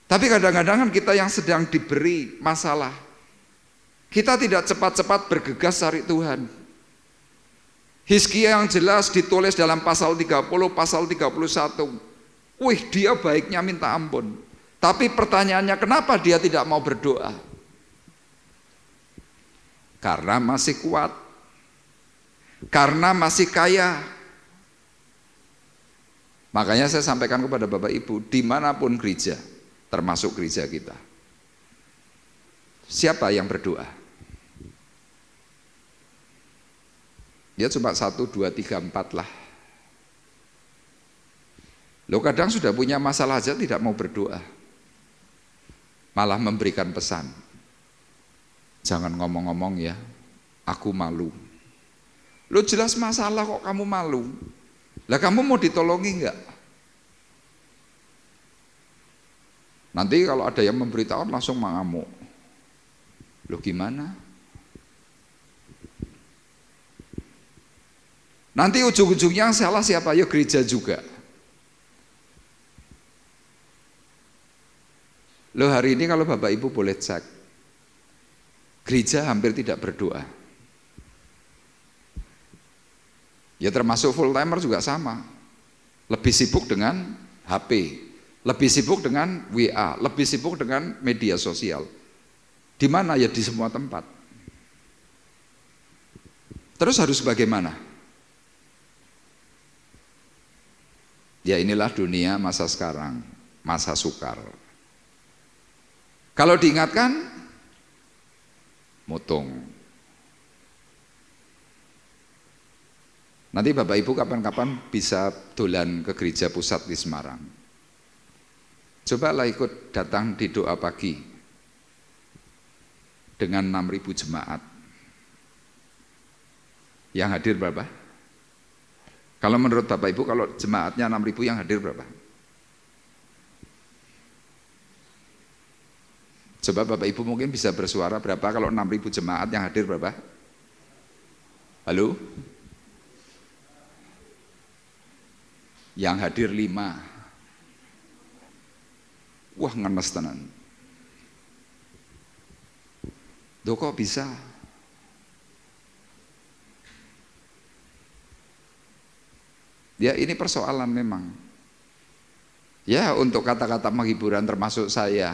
Tapi kadang-kadang kan kita yang sedang diberi masalah, kita tidak cepat-cepat bergegas cari Tuhan. Hizkia yang jelas ditulis dalam pasal 30, pasal 31. Dia baiknya minta ampun. Tapi pertanyaannya, kenapa dia tidak mau berdoa? Karena masih kuat. Karena masih kaya. Makanya saya sampaikan kepada Bapak Ibu, dimanapun gereja, termasuk gereja kita, siapa yang berdoa? Ya cuma 1, 2, 3, 4 lah. Loh, kadang sudah punya masalah aja tidak mau berdoa. Malah memberikan pesan. Jangan ngomong-ngomong ya, aku malu. Loh, jelas masalah kok kamu malu. Lah kamu mau ditolongi enggak? Nanti kalau ada yang memberitahu langsung mengamuk. Loh gimana? Nanti ujung-ujungnya yang salah siapa? Ya gereja juga. Loh, hari ini kalau Bapak Ibu boleh cek, gereja hampir tidak berdoa. Ya termasuk full timer juga sama. Lebih sibuk dengan HP, lebih sibuk dengan WA, lebih sibuk dengan media sosial. Di mana ya? Di semua tempat. Terus harus bagaimana? Ya inilah dunia masa sekarang, masa sukar. Kalau diingatkan, mutung. Nanti Bapak Ibu kapan-kapan bisa dolan ke gereja pusat di Semarang. Cobalah ikut datang di doa pagi dengan 6.000 jemaat. Yang hadir berapa? Kalau menurut Bapak Ibu, kalau jemaatnya 6.000 yang hadir berapa? Coba Bapak Ibu mungkin bisa bersuara berapa kalau 6.000 jemaat yang hadir berapa? Halo? Yang hadir 5. Wah, ngenes tenan. Loh kok bisa? Ya ini persoalan memang. Ya untuk kata-kata penghiburan termasuk saya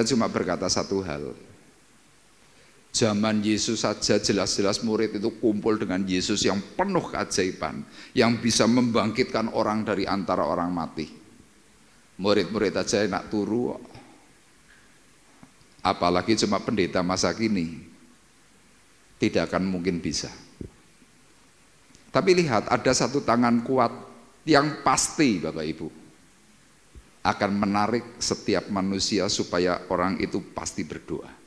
cuma berkata satu hal. Zaman Yesus saja jelas-jelas murid itu kumpul dengan Yesus yang penuh keajaiban, yang bisa membangkitkan orang dari antara orang mati. Murid-murid aja enak turu, apalagi cuma pendeta masa kini, tidak akan mungkin bisa. Tapi lihat, ada satu tangan kuat yang pasti Bapak Ibu akan menarik setiap manusia supaya orang itu pasti berdoa.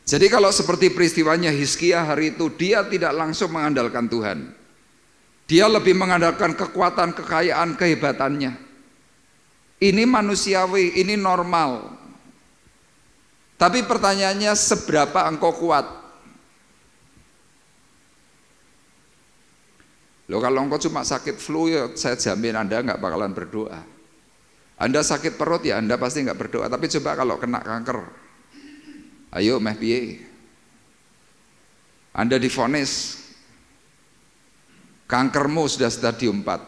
Jadi kalau seperti peristiwanya Hizkia hari itu, dia tidak langsung mengandalkan Tuhan. Dia lebih mengandalkan kekuatan, kekayaan, kehebatannya. Ini manusiawi, ini normal. Tapi pertanyaannya, seberapa engkau kuat? Loh kalau engkau cuma sakit flu, ya saya jamin Anda nggak bakalan berdoa. Anda sakit perut, ya Anda pasti nggak berdoa. Tapi coba kalau kena kanker, ayo meh piye? Anda divonis kankermu sudah stadium 4.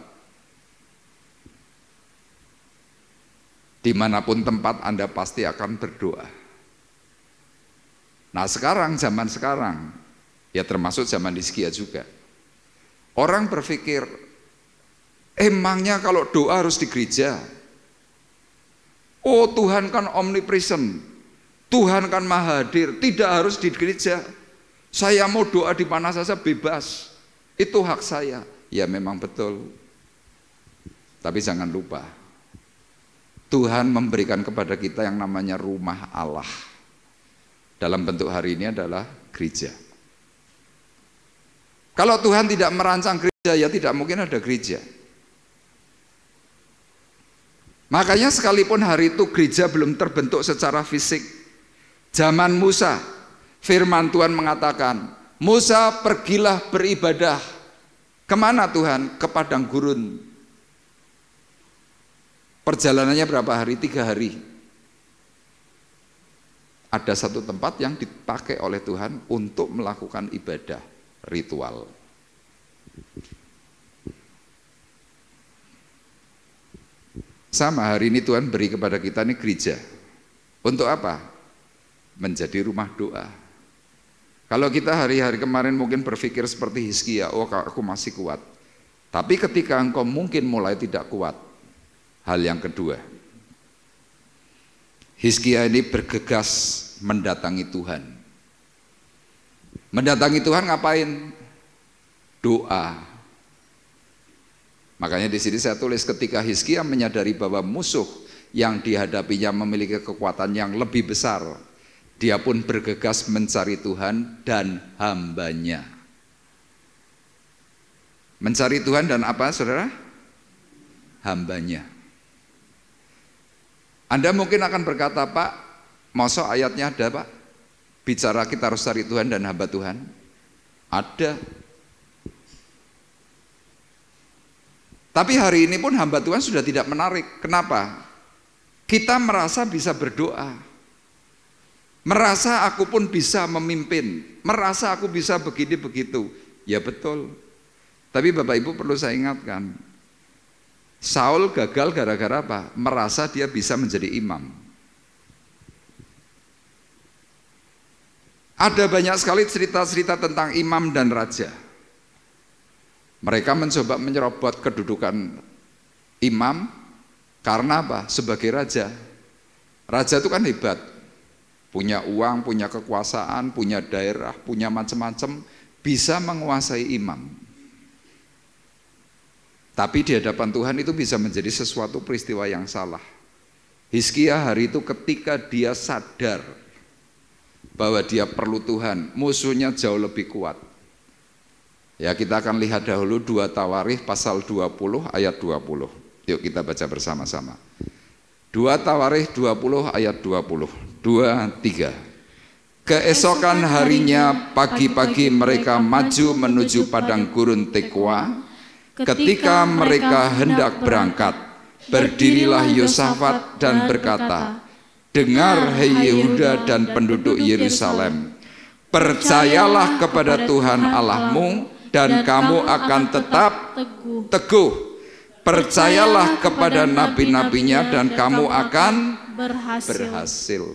Dimanapun tempat Anda pasti akan berdoa. Nah sekarang, zaman sekarang, ya termasuk zaman Hizkia juga, orang berpikir, emangnya kalau doa harus di gereja? Oh Tuhan kan omnipresent, Tuhan kan maha hadir, tidak harus di gereja. Saya mau doa di mana saja bebas, itu hak saya. Ya memang betul. Tapi jangan lupa, Tuhan memberikan kepada kita yang namanya rumah Allah. Dalam bentuk hari ini adalah gereja. Kalau Tuhan tidak merancang gereja, ya tidak mungkin ada gereja. Makanya sekalipun hari itu gereja belum terbentuk secara fisik, zaman Musa, firman Tuhan mengatakan, Musa pergilah beribadah. Kemana Tuhan? Ke padang gurun. Perjalanannya berapa hari? 3 hari. Ada satu tempat yang dipakai oleh Tuhan untuk melakukan ibadah ritual. Sama hari ini Tuhan beri kepada kita ini gereja. Untuk apa? Menjadi rumah doa. Kalau kita hari-hari kemarin mungkin berpikir seperti Hizkia, oh aku masih kuat. Tapi ketika engkau mungkin mulai tidak kuat, hal yang kedua, Hizkia ini bergegas mendatangi Tuhan. Mendatangi Tuhan ngapain? Doa. Makanya di sini saya tulis, ketika Hizkia menyadari bahwa musuh yang dihadapinya memiliki kekuatan yang lebih besar, dia pun bergegas mencari Tuhan dan hambanya. Mencari Tuhan dan apa saudara? Hambanya. Anda mungkin akan berkata, Pak, masa ayatnya ada Pak? Bicara kita harus cari Tuhan dan hamba Tuhan. Ada. Tapi hari ini pun hamba Tuhan sudah tidak menarik. Kenapa? Kita merasa bisa berdoa, merasa aku pun bisa memimpin, merasa aku bisa begini begitu. Ya betul. Tapi Bapak Ibu perlu saya ingatkan, Saul gagal gara-gara apa? Merasa dia bisa menjadi imam. Ada banyak sekali cerita-cerita tentang imam dan raja. Mereka mencoba menyerobot kedudukan imam karena apa? Sebagai raja. Raja itu kan hebat, punya uang, punya kekuasaan, punya daerah, punya macam-macam, bisa menguasai imam. Tapi di hadapan Tuhan itu bisa menjadi sesuatu peristiwa yang salah. Hizkia hari itu ketika dia sadar bahwa dia perlu Tuhan, musuhnya jauh lebih kuat. Ya, kita akan lihat dahulu 2 Tawarikh pasal 20 ayat 20. Yuk kita baca bersama-sama. 2 Tawarikh 20 ayat 20. 2, 3. Keesokan harinya pagi-pagi mereka maju menuju padang gurun Tekoa. Ketika mereka hendak berangkat, berdirilah Yosafat dan berkata, dengar hai Yehuda dan penduduk Yerusalem, percayalah kepada Tuhan Allahmu dan kamu akan tetap teguh. Percayalah kepada nabi-nabinya dan kamu akan berhasil.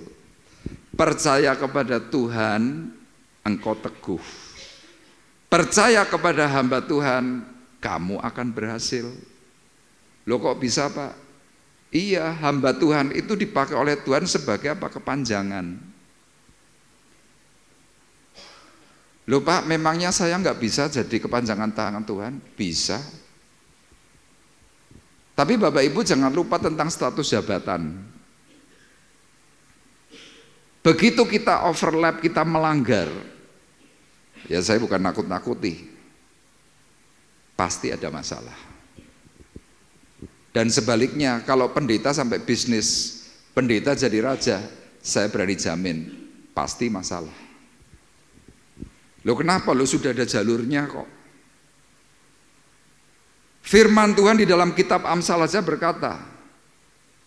Percaya kepada Tuhan, engkau teguh. Percaya kepada hamba Tuhan, kamu akan berhasil. Loh kok bisa Pak? Iya, hamba Tuhan itu dipakai oleh Tuhan sebagai apa? Kepanjangan. Loh Pak, memangnya saya nggak bisa jadi kepanjangan tangan Tuhan? Bisa. Tapi Bapak Ibu jangan lupa tentang status jabatan. Begitu kita overlap, kita melanggar, ya saya bukan nakut-nakuti, pasti ada masalah. Dan sebaliknya, kalau pendeta sampai bisnis, pendeta jadi raja, saya berani jamin, pasti masalah. Loh kenapa? Loh sudah ada jalurnya kok. Firman Tuhan di dalam kitab Amsal saja berkata,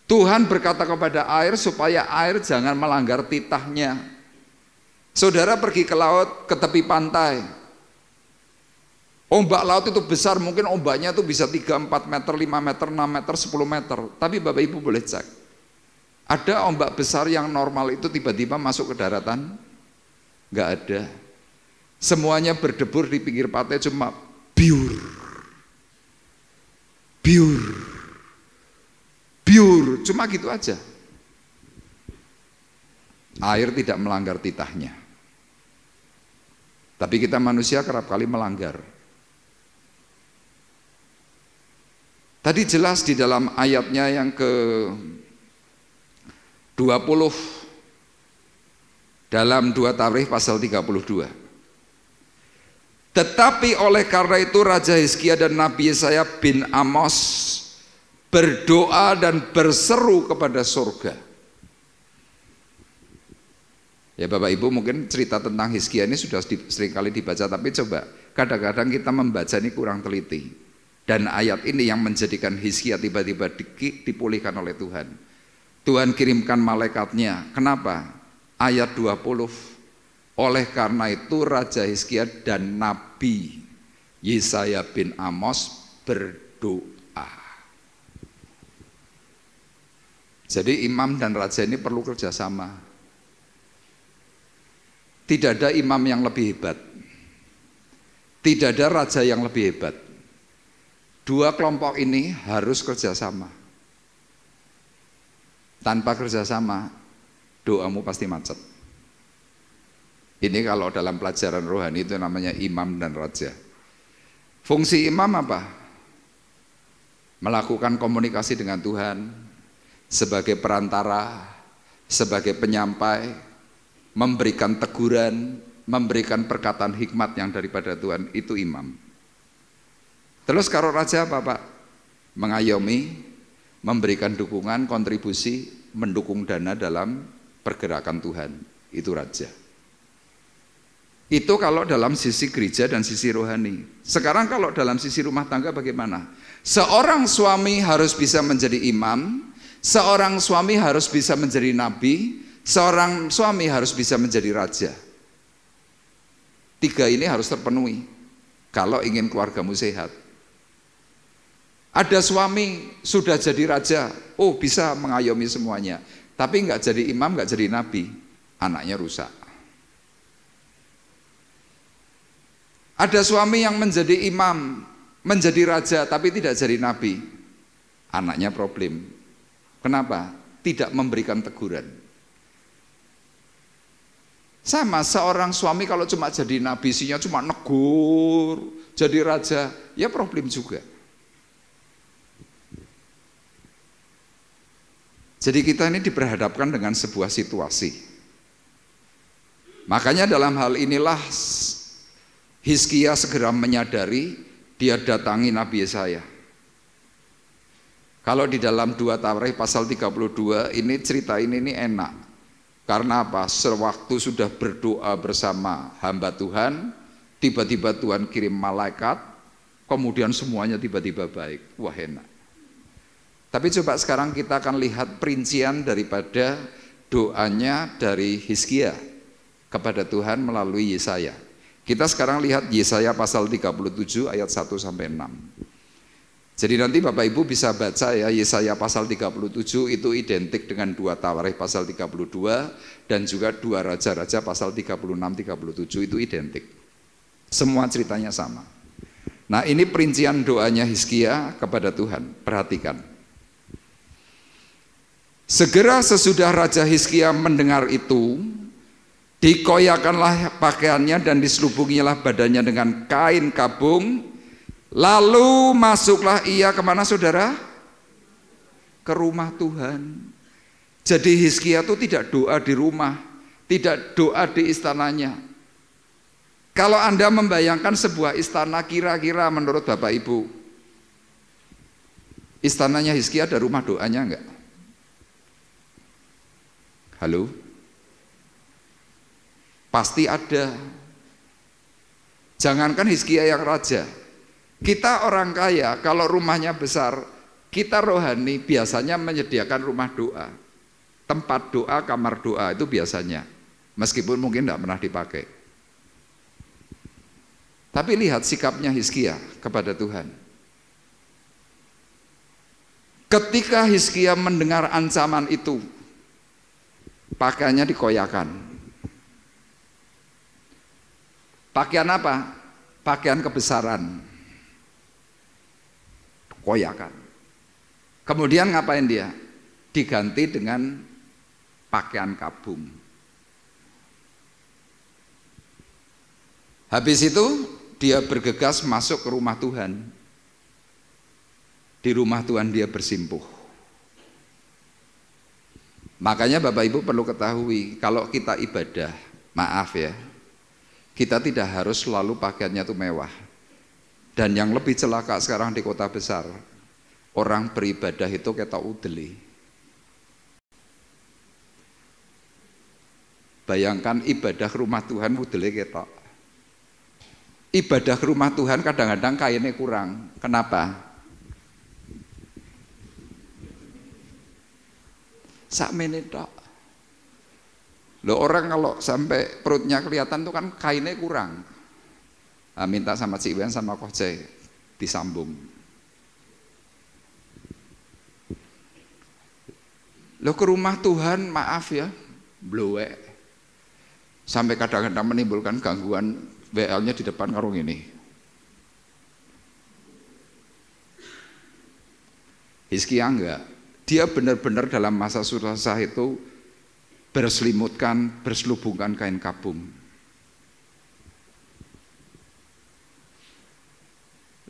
Tuhan berkata kepada air supaya air jangan melanggar titahnya. Saudara pergi ke laut, ke tepi pantai, ombak laut itu besar, mungkin ombaknya itu bisa 3, 4 meter, 5 meter, 6 meter, 10 meter. Tapi Bapak Ibu boleh cek, ada ombak besar yang normal itu tiba-tiba masuk ke daratan? Enggak ada. Semuanya berdebur di pinggir pantai, cuma biur, cuma gitu aja. Air tidak melanggar titahnya. Tapi kita manusia kerap kali melanggar. Tadi jelas di dalam ayatnya yang ke-20 dalam 2 Tawarikh pasal 32. Tetapi oleh karena itu Raja Hizkia dan Nabi Yesaya bin Amos berdoa dan berseru kepada surga. Ya Bapak Ibu, mungkin cerita tentang Hizkia ini sudah sering kali dibaca, tapi coba kadang-kadang kita membaca ini kurang teliti. Dan ayat ini yang menjadikan Hizkia tiba-tiba dipulihkan oleh Tuhan. Tuhan kirimkan malaikatnya. Kenapa? Ayat 20. Oleh karena itu Raja Hizkia dan Nabi Yesaya bin Amos berdoa. Jadi imam dan raja ini perlu kerjasama. Tidak ada imam yang lebih hebat, tidak ada raja yang lebih hebat. Dua kelompok ini harus kerjasama. Tanpa kerjasama, doamu pasti macet. Ini kalau dalam pelajaran rohani itu namanya imam dan raja. Fungsi imam apa? Melakukan komunikasi dengan Tuhan, sebagai perantara, sebagai penyampai, memberikan teguran, memberikan perkataan hikmat yang daripada Tuhan, itu imam. Terus kalau raja apa Pak? Mengayomi, memberikan dukungan, kontribusi, mendukung dana dalam pergerakan Tuhan, itu raja. Itu kalau dalam sisi gereja dan sisi rohani. Sekarang kalau dalam sisi rumah tangga bagaimana? Seorang suami harus bisa menjadi imam, seorang suami harus bisa menjadi nabi, seorang suami harus bisa menjadi raja. 3 ini harus terpenuhi kalau ingin keluargamu sehat. Ada suami sudah jadi raja, bisa mengayomi semuanya, tapi nggak jadi imam, nggak jadi nabi, anaknya rusak. Ada suami yang menjadi imam, menjadi raja, tapi tidak jadi nabi, anaknya problem. Kenapa? Tidak memberikan teguran. Sama seorang suami kalau cuma jadi nabi, isinya cuma negur, jadi raja, ya problem juga. Jadi kita ini diperhadapkan dengan sebuah situasi. Makanya dalam hal inilah Hizkia segera menyadari, dia datangi Nabi Yesaya. Kalau di dalam 2 Tawarikh pasal 32 ini cerita ini enak. Karena apa? Sewaktu sudah berdoa bersama hamba Tuhan, tiba-tiba Tuhan kirim malaikat, kemudian semuanya tiba-tiba baik. Wah, enak. Tapi coba sekarang kita akan lihat perincian daripada doanya dari Hizkia kepada Tuhan melalui Yesaya. Kita sekarang lihat Yesaya pasal 37 ayat 1 sampai 6. Jadi nanti Bapak Ibu bisa baca ya, Yesaya pasal 37 itu identik dengan 2 Tawarikh pasal 32 dan juga 2 Raja-Raja pasal 36-37 itu identik. Semua ceritanya sama. Nah, ini perincian doanya Hizkia kepada Tuhan. Perhatikan. Segera sesudah Raja Hizkia mendengar itu, dikoyakanlah pakaiannya dan diselubungilah badannya dengan kain kabung. Lalu masuklah ia kemana saudara? Ke rumah Tuhan. Jadi Hizkia itu tidak doa di rumah, tidak doa di istananya. Kalau Anda membayangkan sebuah istana, kira-kira menurut Bapak Ibu, istananya Hizkia ada rumah doanya enggak? Halo? Pasti ada. Jangankan Hizkia yang raja, kita orang kaya kalau rumahnya besar, kita rohani biasanya menyediakan rumah doa, tempat doa, kamar doa itu biasanya, meskipun mungkin tidak pernah dipakai. Tapi lihat sikapnya Hizkia kepada Tuhan. Ketika Hizkia mendengar ancaman itu, pakaiannya dikoyakan. Pakaian apa? Pakaian kebesaran. Koyakan. Kemudian ngapain dia? Diganti dengan pakaian kabung. Habis itu dia bergegas masuk ke rumah Tuhan. Di rumah Tuhan dia bersimpuh. Makanya Bapak Ibu perlu ketahui, kalau kita ibadah, maaf ya, kita tidak harus selalu pakaiannya itu mewah. Dan yang lebih celaka sekarang di kota besar, orang beribadah itu ketok udeli. Bayangkan ibadah rumah Tuhan udeli ketok. Ibadah rumah Tuhan kadang-kadang kainnya kurang. Kenapa? Sakmene tok. Loh, orang kalau sampai perutnya kelihatan tuh kan kainnya kurang. Nah, minta sama Cik Wen sama Koh Jae disambung. Loh, ke rumah Tuhan maaf ya, blowek. Sampai kadang-kadang menimbulkan gangguan WL-nya di depan karung ini. Hizkia enggak. Dia benar-benar dalam masa susah itu berselimutkan, berselubungkan kain kabung.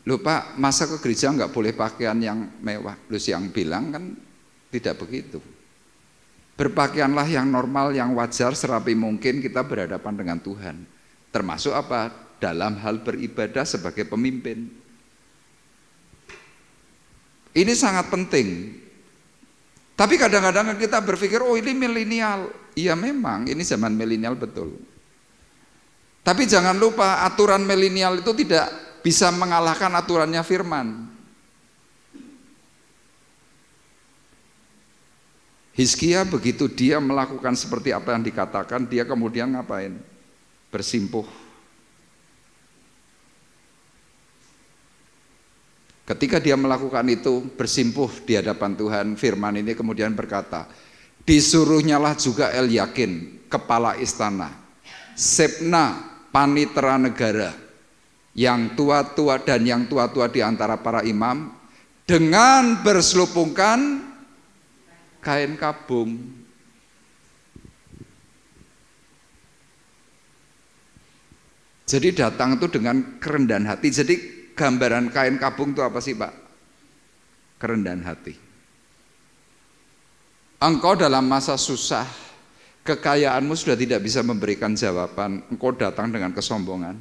Loh Pak, masa ke gereja nggak boleh pakaian yang mewah? Loh, yang bilang kan tidak begitu. Berpakaianlah yang normal, yang wajar, serapi mungkin kita berhadapan dengan Tuhan. Termasuk apa? Dalam hal beribadah sebagai pemimpin. Ini sangat penting. Tapi kadang-kadang kita berpikir, oh ini milenial. Iya memang, ini zaman milenial betul. Tapi jangan lupa aturan milenial itu tidak bisa mengalahkan aturannya firman. Hizkia begitu dia melakukan seperti apa yang dikatakan, dia kemudian ngapain? Bersimpuh. Ketika dia melakukan itu, bersimpuh di hadapan Tuhan, firman ini kemudian berkata, disuruhnyalah juga Elyakin, kepala istana, Sebna, panitera negara, yang tua-tua dan yang tua-tua di antara para imam, dengan berselubungkan kain kabung. Jadi datang itu dengan kerendahan hati. Jadi gambaran kain kabung itu apa sih, Pak? Kerendahan hati. Engkau dalam masa susah, kekayaanmu sudah tidak bisa memberikan jawaban, engkau datang dengan kesombongan.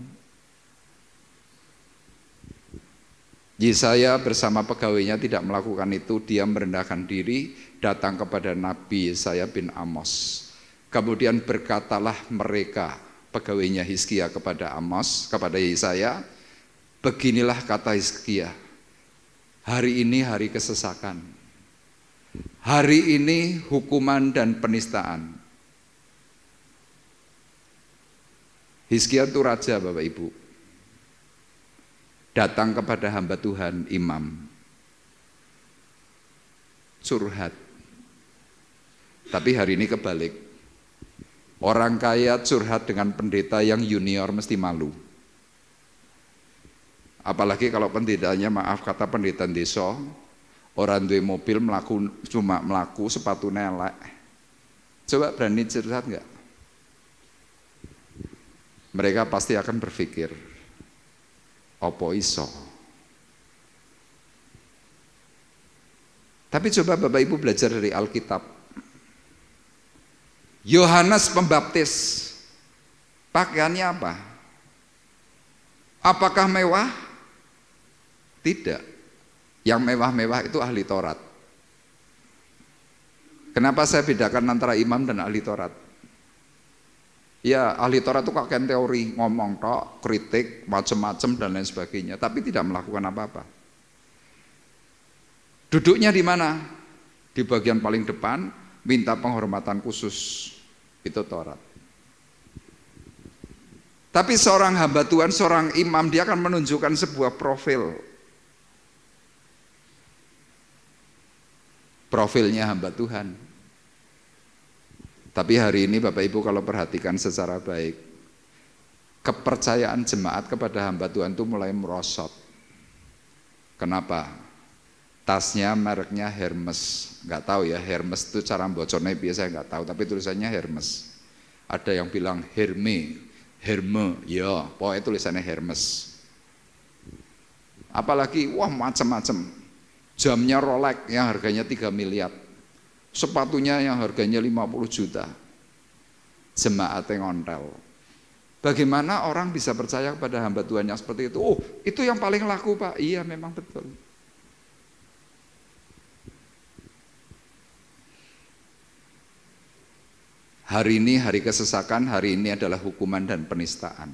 Yesaya bersama pegawainya tidak melakukan itu, dia merendahkan diri, datang kepada Nabi Yesaya bin Amos. Kemudian berkatalah mereka, pegawainya Hizkia kepada Amos, kepada Yesaya, beginilah kata Hizkia, hari ini hari kesesakan, hari ini hukuman dan penistaan. Hizkia itu raja, Bapak Ibu, datang kepada hamba Tuhan, imam, curhat. Tapi hari ini kebalik, orang kaya curhat dengan pendeta yang junior mesti malu. Apalagi kalau pendetanya, maaf kata pendeta desa, orang duwe mobil cuma melaku sepatu nelek. Coba berani curhat enggak? Mereka pasti akan berpikir, opo iso. Tapi coba Bapak Ibu belajar dari Alkitab. Yohanes Pembaptis, pakaiannya apa? Apakah mewah? Tidak. Yang mewah-mewah itu ahli Taurat. Kenapa saya bedakan antara imam dan ahli Taurat? Ya, ahli Taurat itu kakek teori, ngomong tok, kritik, macam-macam dan lain sebagainya, tapi tidak melakukan apa-apa. Duduknya di mana? Di bagian paling depan, minta penghormatan khusus. Itu Taurat. Tapi seorang hamba Tuhan, seorang imam, dia akan menunjukkan sebuah profilnya hamba Tuhan. Tapi hari ini Bapak Ibu kalau perhatikan secara baik, kepercayaan jemaat kepada hamba Tuhan itu mulai merosot. Kenapa? Tasnya mereknya Hermes. Nggak tahu ya, Hermes itu cara bocornya biasa nggak tahu, tapi tulisannya Hermes. Ada yang bilang Herme, ya, pokoknya tulisannya Hermes. Apalagi, wah macam-macam. Jamnya Rolex yang harganya 3 miliar. Sepatunya yang harganya 50 juta. Jemaatnya ngontel. Bagaimana orang bisa percaya kepada hamba Tuhan yang seperti itu? Oh, itu yang paling laku, Pak. Iya, memang betul. Hari ini hari kesesakan, hari ini adalah hukuman dan penistaan.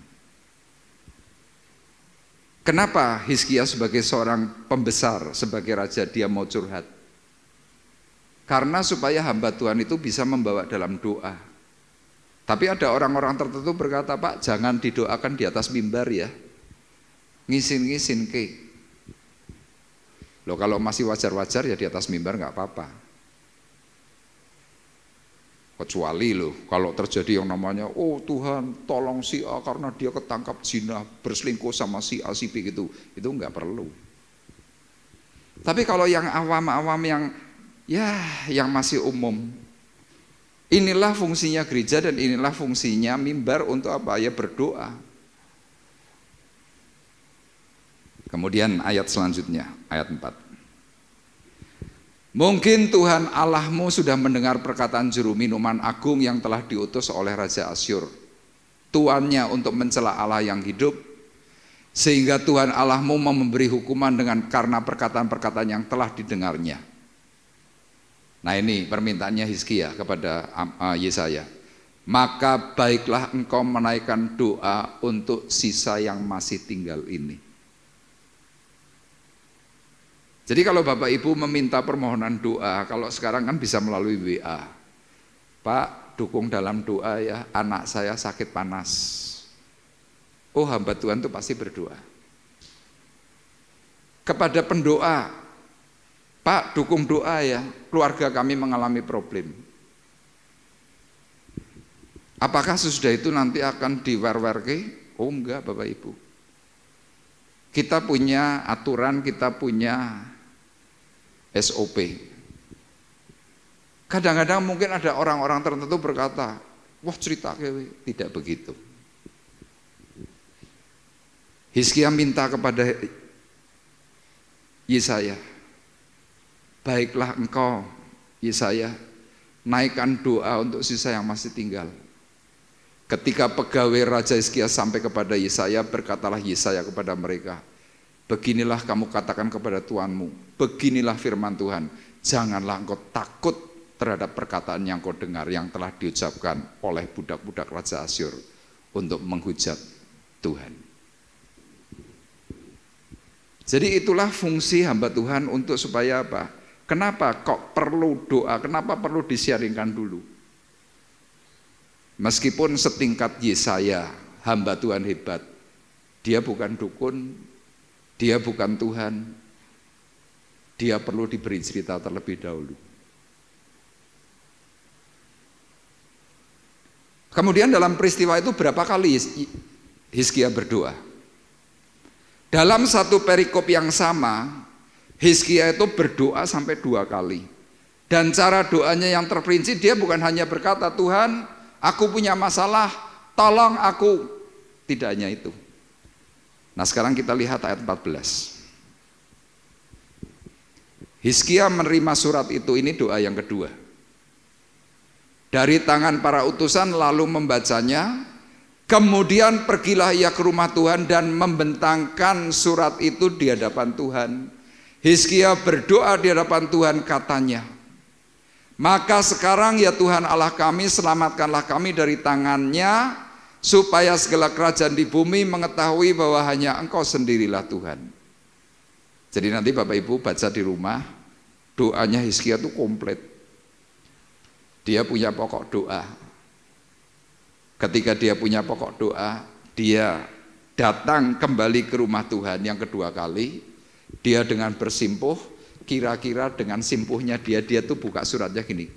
Kenapa Hizkia sebagai seorang pembesar, sebagai raja, dia mau curhat? Karena supaya hamba Tuhan itu bisa membawa dalam doa. Tapi ada orang-orang tertentu berkata, Pak, jangan didoakan di atas mimbar ya, ngisin-ngisin ke. Loh, kalau masih wajar-wajar ya di atas mimbar nggak apa-apa. Kecuali loh, kalau terjadi yang namanya, oh Tuhan tolong si A karena dia ketangkap zina, berselingkuh sama si A, si B gitu, itu nggak perlu. Tapi kalau yang awam-awam yang masih umum, inilah fungsinya gereja dan inilah fungsinya mimbar untuk apa? Ya berdoa. Kemudian ayat selanjutnya, ayat 4. Mungkin Tuhan Allahmu sudah mendengar perkataan juru minuman agung yang telah diutus oleh Raja Asyur, tuannya untuk mencela Allah yang hidup, sehingga Tuhan Allahmu memberi hukuman karena perkataan-perkataan yang telah didengarnya. Nah ini permintaannya Hizkia kepada Yesaya. maka baiklah engkau menaikkan doa untuk sisa yang masih tinggal ini. Jadi kalau Bapak Ibu meminta permohonan doa, kalau sekarang kan bisa melalui WA. Pak, dukung dalam doa ya, anak saya sakit panas. Oh, hamba Tuhan itu pasti berdoa. Kepada pendoa, Pak, dukung doa ya, keluarga kami mengalami problem. Apakah sesudah itu nanti akan diwer-werke? Oh enggak Bapak Ibu. Kita punya aturan, kita punya SOP. Kadang-kadang mungkin ada orang-orang tertentu berkata, wah cerita kewe, tidak begitu. Hizkia minta kepada Yesaya, baiklah engkau Yesaya, naikkan doa untuk sisa yang masih tinggal. Ketika pegawai Raja Hizkia sampai kepada Yesaya, berkatalah Yesaya kepada mereka, beginilah kamu katakan kepada Tuanmu, beginilah firman Tuhan, janganlah engkau takut terhadap perkataan yang kau dengar yang telah diucapkan oleh budak-budak Raja Asyur untuk menghujat Tuhan. Jadi itulah fungsi hamba Tuhan untuk supaya apa? Kenapa kok perlu doa? Kenapa perlu disiaringkan dulu? Meskipun setingkat Yesaya, hamba Tuhan hebat, dia bukan dukun, dia bukan Tuhan, dia perlu diberi cerita terlebih dahulu. Kemudian dalam peristiwa itu berapa kali Hizkia berdoa? Dalam satu perikop yang sama, Hizkia itu berdoa sampai 2 kali. Dan cara doanya yang terperinci, dia bukan hanya berkata, Tuhan, aku punya masalah, tolong aku. Tidak hanya itu. Nah sekarang kita lihat ayat 14. Hizkia menerima surat itu, ini doa yang kedua. Dari tangan para utusan lalu membacanya, kemudian pergilah ia ke rumah Tuhan dan membentangkan surat itu di hadapan Tuhan. Hizkia berdoa di hadapan Tuhan, katanya, maka sekarang ya Tuhan Allah kami, selamatkanlah kami dari tangannya, supaya segala kerajaan di bumi mengetahui bahwa hanya Engkau sendirilah Tuhan. Jadi nanti Bapak Ibu baca di rumah, doanya Hizkia itu komplit. Dia punya pokok doa. Ketika dia punya pokok doa, dia datang kembali ke rumah Tuhan yang kedua kali. Dia dengan bersimpuh, kira-kira dengan simpuhnya dia tuh buka suratnya gini.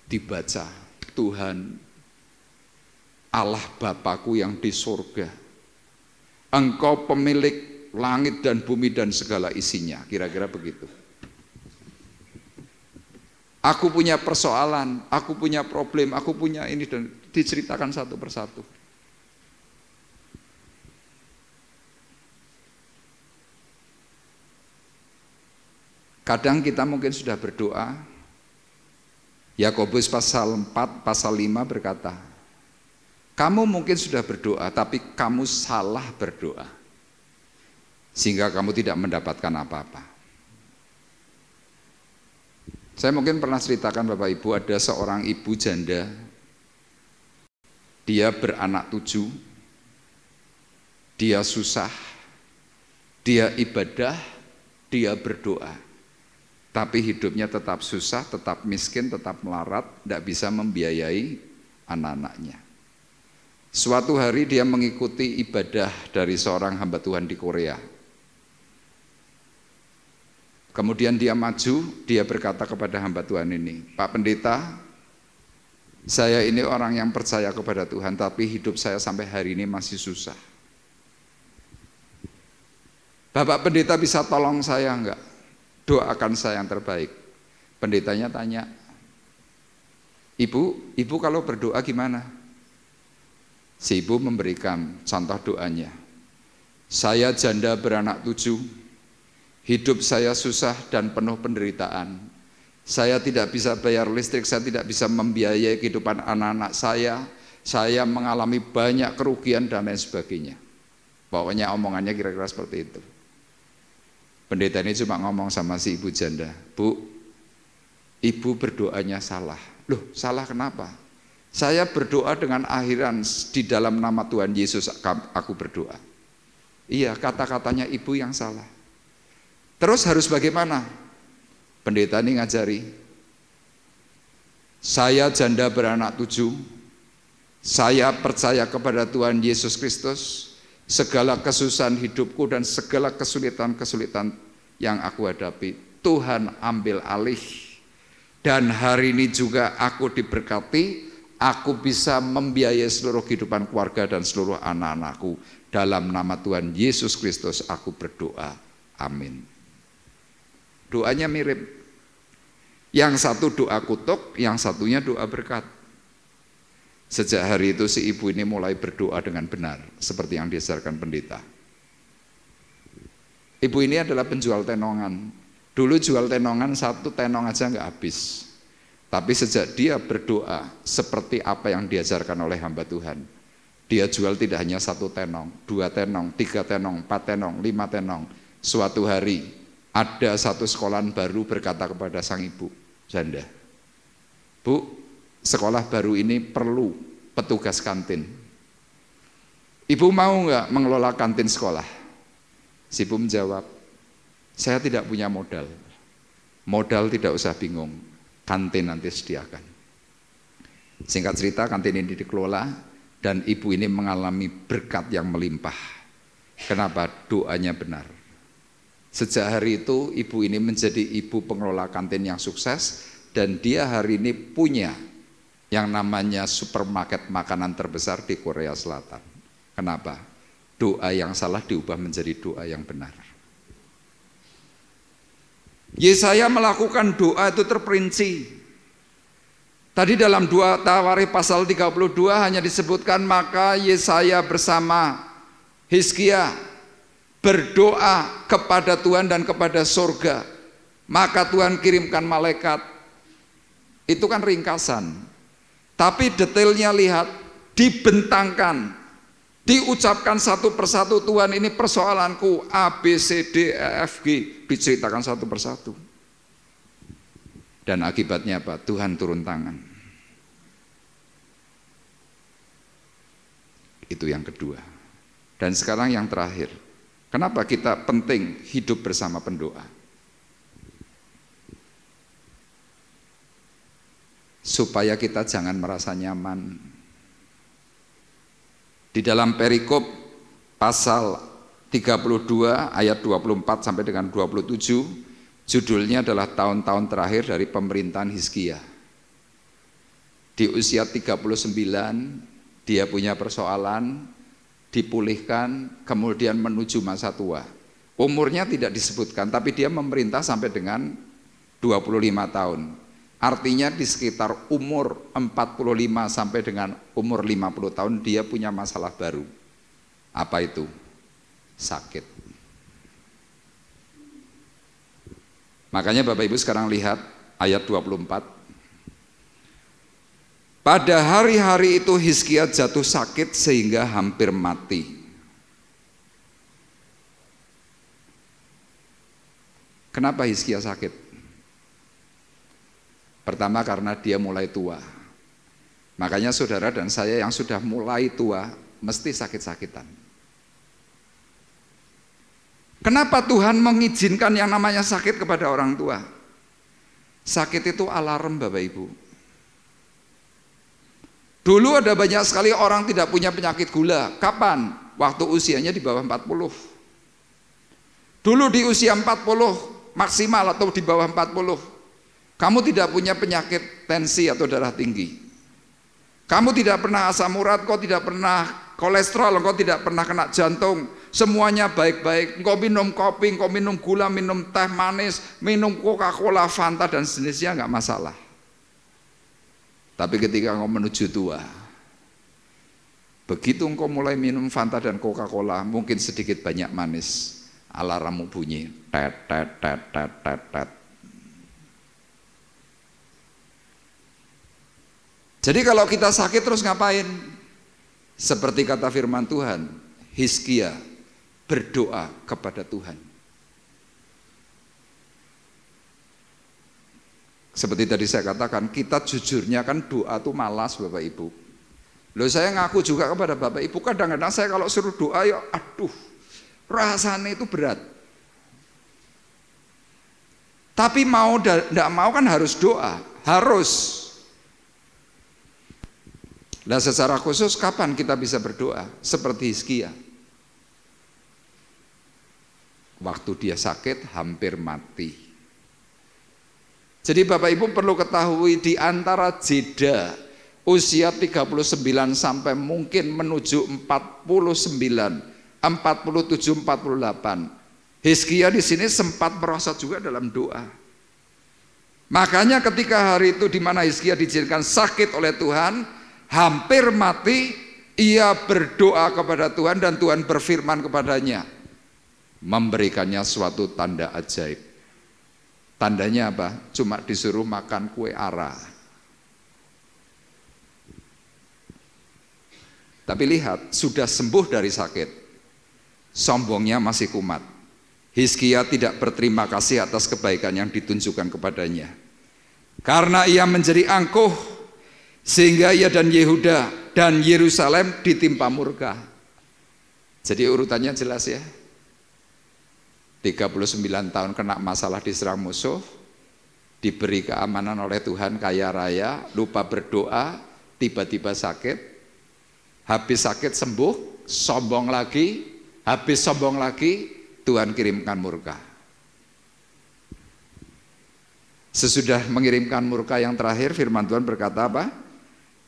Dibaca, Tuhan Allah Bapakku yang di surga, Engkau pemilik langit dan bumi dan segala isinya, kira-kira begitu. Aku punya persoalan, aku punya problem, aku punya ini, dan diceritakan satu persatu. Kadang kita mungkin sudah berdoa. Yakobus pasal 4, pasal 5 berkata, kamu mungkin sudah berdoa, tapi kamu salah berdoa, sehingga kamu tidak mendapatkan apa-apa. Saya mungkin pernah ceritakan Bapak Ibu, ada seorang ibu janda, dia beranak 7, dia susah, dia ibadah, dia berdoa, tapi hidupnya tetap susah, tetap miskin, tetap melarat, tidak bisa membiayai anak-anaknya. Suatu hari dia mengikuti ibadah dari seorang hamba Tuhan di Korea. Kemudian dia maju, dia berkata kepada hamba Tuhan ini, Pak Pendeta, saya ini orang yang percaya kepada Tuhan, tapi hidup saya sampai hari ini masih susah. Bapak Pendeta bisa tolong saya enggak? Doakan saya yang terbaik. Pendetanya tanya, Ibu kalau berdoa gimana? Si ibu memberikan contoh doanya. Saya janda beranak 7, hidup saya susah dan penuh penderitaan. Saya tidak bisa bayar listrik, saya tidak bisa membiayai kehidupan anak-anak saya mengalami banyak kerugian dan lain sebagainya. Pokoknya omongannya kira-kira seperti itu. Pendeta ini cuma ngomong sama si ibu janda, Bu, ibu berdoanya salah. Loh, salah kenapa? Saya berdoa dengan akhiran di dalam nama Tuhan Yesus aku berdoa. Iya, kata-katanya ibu yang salah. Terus harus bagaimana? Pendeta ini ngajari, saya janda beranak 7, saya percaya kepada Tuhan Yesus Kristus, segala kesusahan hidupku dan segala kesulitan-kesulitan yang aku hadapi, Tuhan ambil alih. Dan hari ini juga aku diberkati, aku bisa membiayai seluruh kehidupan keluarga dan seluruh anak-anakku. Dalam nama Tuhan Yesus Kristus aku berdoa, amin. Doanya mirip. Yang satu doa kutuk, yang satunya doa berkat. Sejak hari itu si ibu ini mulai berdoa dengan benar, seperti yang diajarkan pendeta. Ibu ini adalah penjual tenongan. Dulu jual tenongan, 1 tenong aja nggak habis. Tapi sejak dia berdoa seperti apa yang diajarkan oleh hamba Tuhan, dia jual tidak hanya 1 tenong, 2 tenong, 3 tenong, 4 tenong, 5 tenong. Suatu hari ada satu sekolahan baru berkata kepada sang ibu janda, Bu, sekolah baru ini perlu petugas kantin. Ibu mau nggak mengelola kantin sekolah? Si ibu menjawab, saya tidak punya modal. Modal tidak usah bingung, kantin nanti sediakan. Singkat cerita, kantin ini dikelola dan ibu ini mengalami berkat yang melimpah. Kenapa? Doanya benar. Sejak hari itu ibu ini menjadi ibu pengelola kantin yang sukses dan dia hari ini punya yang namanya supermarket makanan terbesar di Korea Selatan. Kenapa? Doa yang salah diubah menjadi doa yang benar. Yesaya melakukan doa itu terperinci. Tadi dalam 2 Tawarikh pasal 32 hanya disebutkan maka Yesaya bersama Hizkia berdoa kepada Tuhan dan kepada surga. Maka Tuhan kirimkan malaikat. Itu kan ringkasan. Tapi detailnya lihat, dibentangkan, diucapkan satu persatu. Tuhan ini persoalanku A, B, C, D, E, F, G, diceritakan satu persatu. Dan akibatnya apa? Tuhan turun tangan. Itu yang kedua. Dan sekarang yang terakhir. Kenapa kita penting hidup bersama pendoa? Supaya kita jangan merasa nyaman. Di dalam perikop pasal 32 ayat 24 sampai dengan 27, judulnya adalah tahun-tahun terakhir dari pemerintahan Hizkia. Di usia 39 dia punya persoalan, dipulihkan, kemudian menuju masa tua. Umurnya tidak disebutkan, tapi dia memerintah sampai dengan 25 tahun. Artinya di sekitar umur 45 sampai dengan umur 50 tahun dia punya masalah baru. Apa itu? Sakit. Makanya Bapak Ibu sekarang lihat ayat 24. Pada hari-hari itu Hizkia jatuh sakit sehingga hampir mati. Kenapa Hizkia sakit? Pertama karena dia mulai tua. Makanya saudara dan saya yang sudah mulai tua mesti sakit-sakitan. Kenapa Tuhan mengizinkan yang namanya sakit kepada orang tua? Sakit itu alarm Bapak Ibu. Dulu ada banyak sekali orang tidak punya penyakit gula. Kapan? Waktu usianya di bawah 40. Dulu di usia 40 maksimal atau di bawah 40. Kamu tidak punya penyakit tensi atau darah tinggi. Kamu tidak pernah asam urat, kau tidak pernah kolesterol, kau tidak pernah kena jantung. Semuanya baik-baik. Kau minum kopi, kau minum gula, minum teh manis, minum Coca-Cola, Fanta dan sejenisnya nggak masalah. Tapi ketika engkau menuju tua, begitu engkau mulai minum Fanta dan Coca-Cola, mungkin sedikit banyak manis, alarmmu bunyi, tet, tet, tet, tet, tet, tet. Jadi kalau kita sakit terus ngapain? Seperti kata firman Tuhan, Hizkia berdoa kepada Tuhan. Seperti tadi saya katakan, kita jujurnya kan doa tuh malas Bapak Ibu. Loh saya ngaku juga kepada Bapak Ibu, kadang-kadang saya kalau suruh doa ya aduh, rasanya itu berat. Tapi mau tidak mau kan harus doa, harus. Nah secara khusus kapan kita bisa berdoa? Seperti Hizkia. Waktu dia sakit hampir mati. Jadi Bapak Ibu perlu ketahui di antara jeda usia 39 sampai mungkin menuju 49, 47, 48. Hizkia di sini sempat merasa juga dalam doa. Makanya ketika hari itu di mana Hizkia dijadikan sakit oleh Tuhan, hampir mati, ia berdoa kepada Tuhan dan Tuhan berfirman kepadanya, memberikannya suatu tanda ajaib. Tandanya apa? Cuma disuruh makan kue ara. Tapi lihat, sudah sembuh dari sakit, sombongnya masih kumat. Hizkia tidak berterima kasih atas kebaikan yang ditunjukkan kepadanya. Karena ia menjadi angkuh, sehingga ia dan Yehuda dan Yerusalem ditimpa murka. Jadi urutannya jelas ya. 39 tahun kena masalah, diserang musuh, diberi keamanan oleh Tuhan kaya raya, lupa berdoa, tiba-tiba sakit, habis sakit sembuh, sombong lagi, habis sombong lagi, Tuhan kirimkan murka. Sesudah mengirimkan murka yang terakhir, firman Tuhan berkata apa?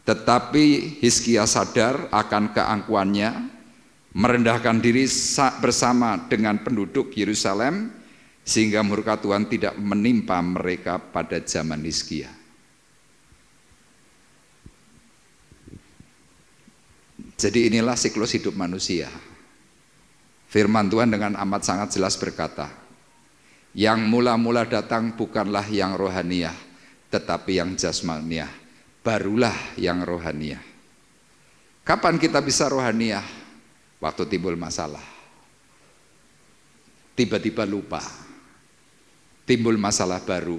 Tetapi Hizkia sadar akan keangkuhannya, merendahkan diri bersama dengan penduduk Yerusalem, sehingga murka Tuhan tidak menimpa mereka pada zaman Hizkia. Jadi inilah siklus hidup manusia. Firman Tuhan dengan amat sangat jelas berkata, yang mula-mula datang bukanlah yang rohaniah, tetapi yang jasmaniah, barulah yang rohaniah. Kapan kita bisa rohaniah? Waktu timbul masalah, tiba-tiba lupa, timbul masalah baru,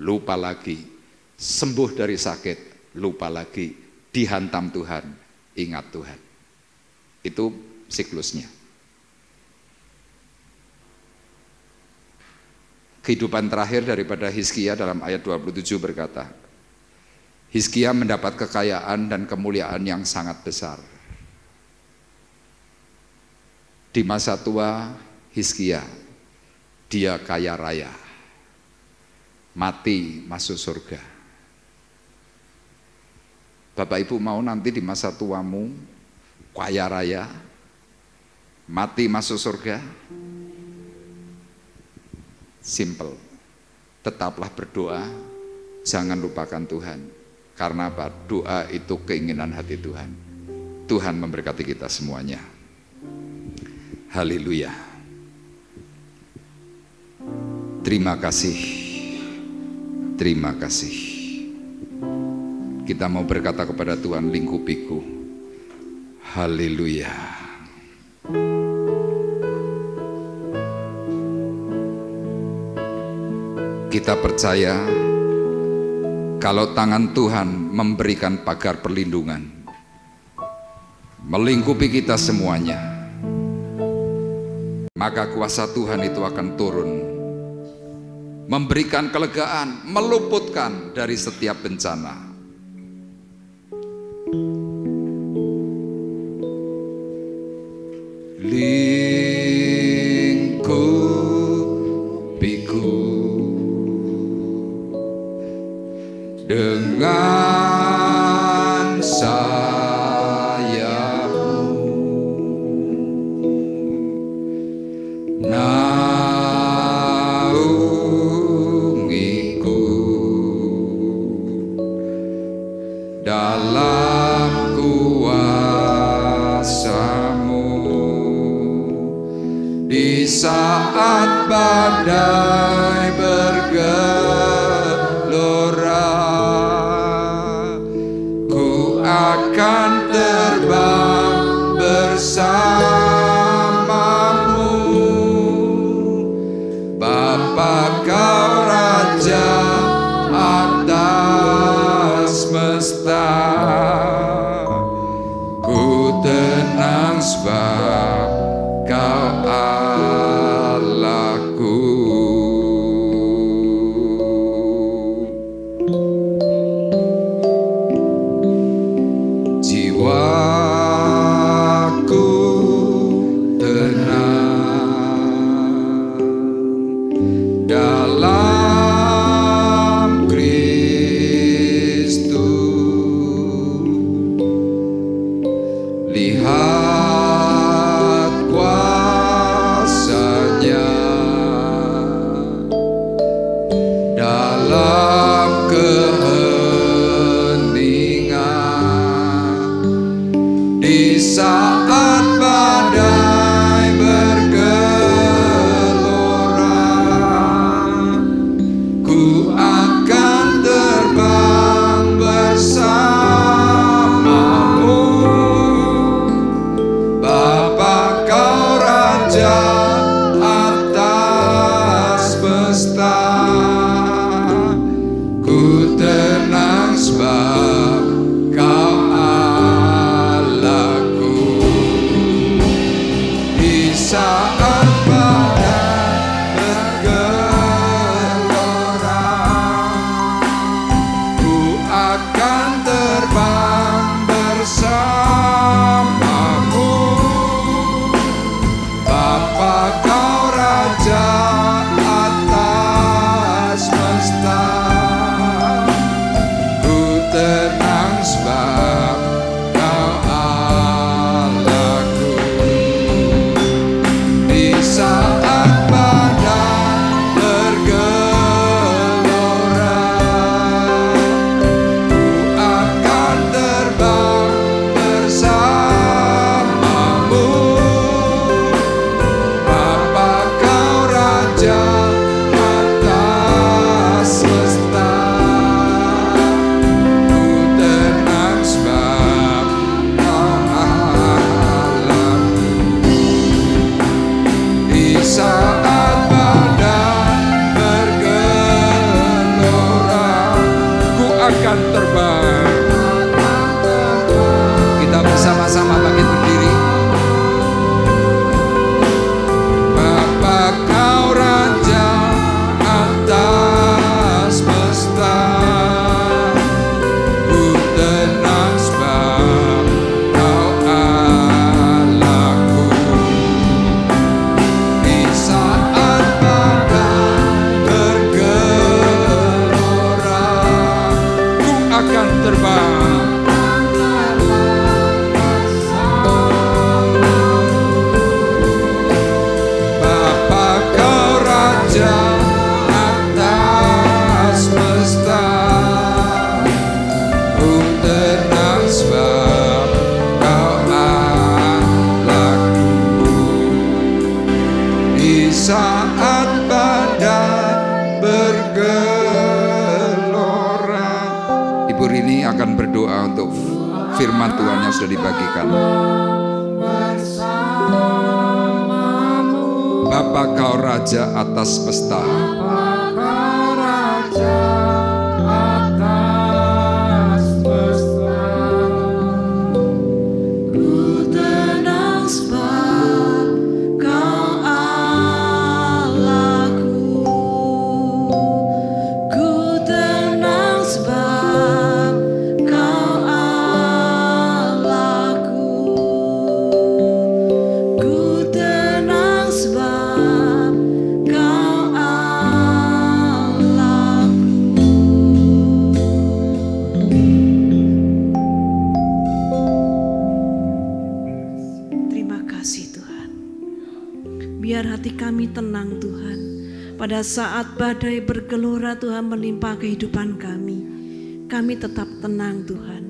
lupa lagi, sembuh dari sakit, lupa lagi, dihantam Tuhan, ingat Tuhan. Itu siklusnya. Kehidupan terakhir daripada Hizkia dalam ayat 27 berkata, Hizkia mendapat kekayaan dan kemuliaan yang sangat besar. Di masa tua Hizkia, dia kaya raya, mati masuk surga. Bapak Ibu mau nanti di masa tuamu kaya raya, mati masuk surga? Simple, tetaplah berdoa, jangan lupakan Tuhan. Karena apa? Doa itu keinginan hati Tuhan. Tuhan memberkati kita semuanya. Haleluya. Terima kasih. Terima kasih. Kita mau berkata kepada Tuhan, lingkupiku. Haleluya. Kita percaya kalau tangan Tuhan memberikan pagar perlindungan, melingkupi kita semuanya, maka kuasa Tuhan itu akan turun, memberikan kelegaan, meluputkan dari setiap bencana. Lingkupiku dengan sayapmu, naungiku dalam kuasa-Mu di saat badai bergelora. Akan terbang bersamamu, Bapa Kau Raja. semesta. Ku tenang sebab Kau Allahku. Jiwaku tenang dalam Kristus. Lihat kuasa-Nya dalam keheningan. Di saat badai bergelora, ku akan terbang bersamamu. Bapa, Kau Raja atas semesta. Ku tenang sebab Kau Allahku. Di saat badai bergelora, ku akan terbang bersamamu. Bapa, Kau Raja atas semesta. Ku tenang sebab Kau Allahku. Di saat badai bergelora, ku akan terbang bersamamu. Bapa, Kau Raja atas semesta. Ku tenang sebab Kau Allahku. Di saat badai bergelora, ku akan terbang. Kita bersama-sama bangkit berdiri. Bapa, Kau Raja atas semesta. Ku tenang sebab Kau Allahku. Di saat badai bergelora, ku akan terbang. Bapa, Kau Raja atas semesta. Ku tenang sebab Kau Allahku. Di saat badai bergelora. Ibu Rini akan berdoa untuk firman Tuhan yang sudah dibagikan. Bapa, Kau Raja atas semesta. Ku tenang sebab Kau Allahku. Ku tenang sebab Kau Allahku. Ku tenang sebab Kau Allahku. Terima kasih Tuhan. Biar hati kami tenang Tuhan. Pada saat badai bergelora Tuhan menimpa kehidupan kami, kami tetap tenang Tuhan.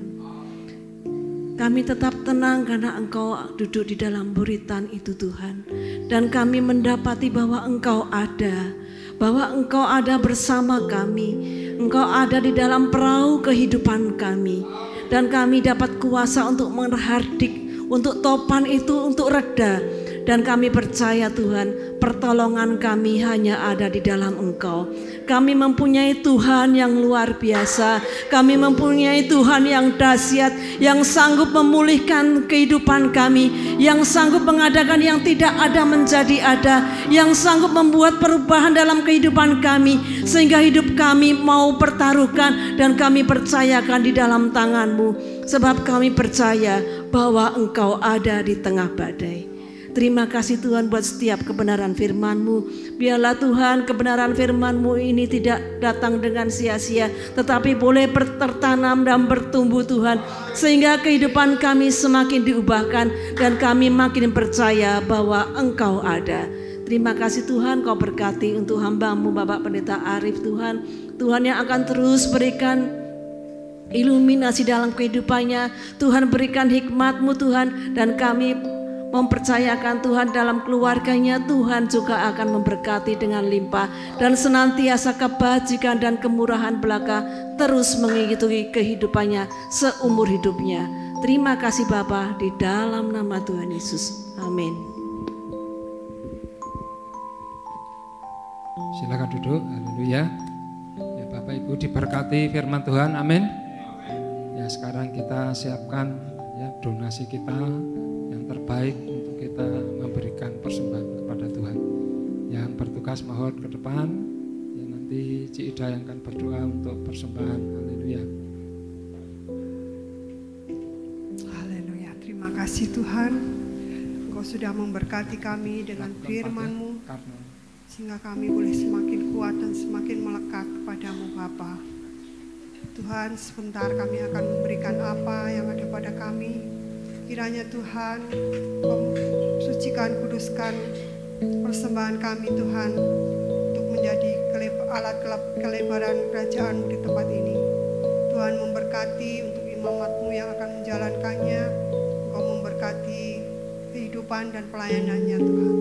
Kami tetap tenang karena Engkau duduk di dalam buritan itu Tuhan. Dan kami mendapati bahwa Engkau ada. Bahwa Engkau ada bersama kami. Engkau ada di dalam perahu kehidupan kami. Dan kami dapat kuasa untuk menghardik, untuk topan itu untuk reda. Dan kami percaya Tuhan, pertolongan kami hanya ada di dalam Engkau. Kami mempunyai Tuhan yang luar biasa. Kami mempunyai Tuhan yang dahsyat, yang sanggup memulihkan kehidupan kami, yang sanggup mengadakan yang tidak ada menjadi ada, yang sanggup membuat perubahan dalam kehidupan kami, sehingga hidup kami mau pertaruhkan dan kami percayakan di dalam tangan-Mu. Sebab kami percaya bahwa Engkau ada di tengah badai. Terima kasih Tuhan buat setiap kebenaran firman-Mu. Biarlah Tuhan kebenaran firman-Mu ini tidak datang dengan sia-sia, tetapi boleh tertanam dan bertumbuh Tuhan, sehingga kehidupan kami semakin diubahkan dan kami makin percaya bahwa Engkau ada. Terima kasih Tuhan, Kau berkati untuk hamba-Mu Bapak Pendeta Arif Tuhan. Tuhan yang akan terus berikan iluminasi dalam kehidupannya. Tuhan berikan hikmat-Mu Tuhan, dan kami mempercayakan Tuhan dalam keluarganya. Tuhan juga akan memberkati dengan limpah, dan senantiasa kebajikan dan kemurahan belaka terus mengikuti kehidupannya seumur hidupnya. Terima kasih Bapa, di dalam nama Tuhan Yesus. Amin. Silakan duduk. Haleluya. Ya Bapak Ibu diberkati firman Tuhan. Amin. Ya sekarang kita siapkan ya donasi kita yang terbaik untuk kita memberikan persembahan kepada Tuhan. Yang bertugas mohon ke depan, ya nanti Ci Ida yang akan berdoa untuk persembahan. Haleluya. Haleluya. Terima kasih Tuhan, Engkau sudah memberkati kami dengan firman-Mu, sehingga kami boleh semakin kuat dan semakin melekat kepadamu Bapa. Tuhan, sebentar kami akan memberikan apa yang ada pada kami. Kiranya Tuhan, sucikan, kuduskan persembahan kami Tuhan, untuk menjadi alat kelebaran kerajaan-Mu di tempat ini. Tuhan memberkati untuk imamat-Mu yang akan menjalankannya. Engkau memberkati kehidupan dan pelayanannya Tuhan.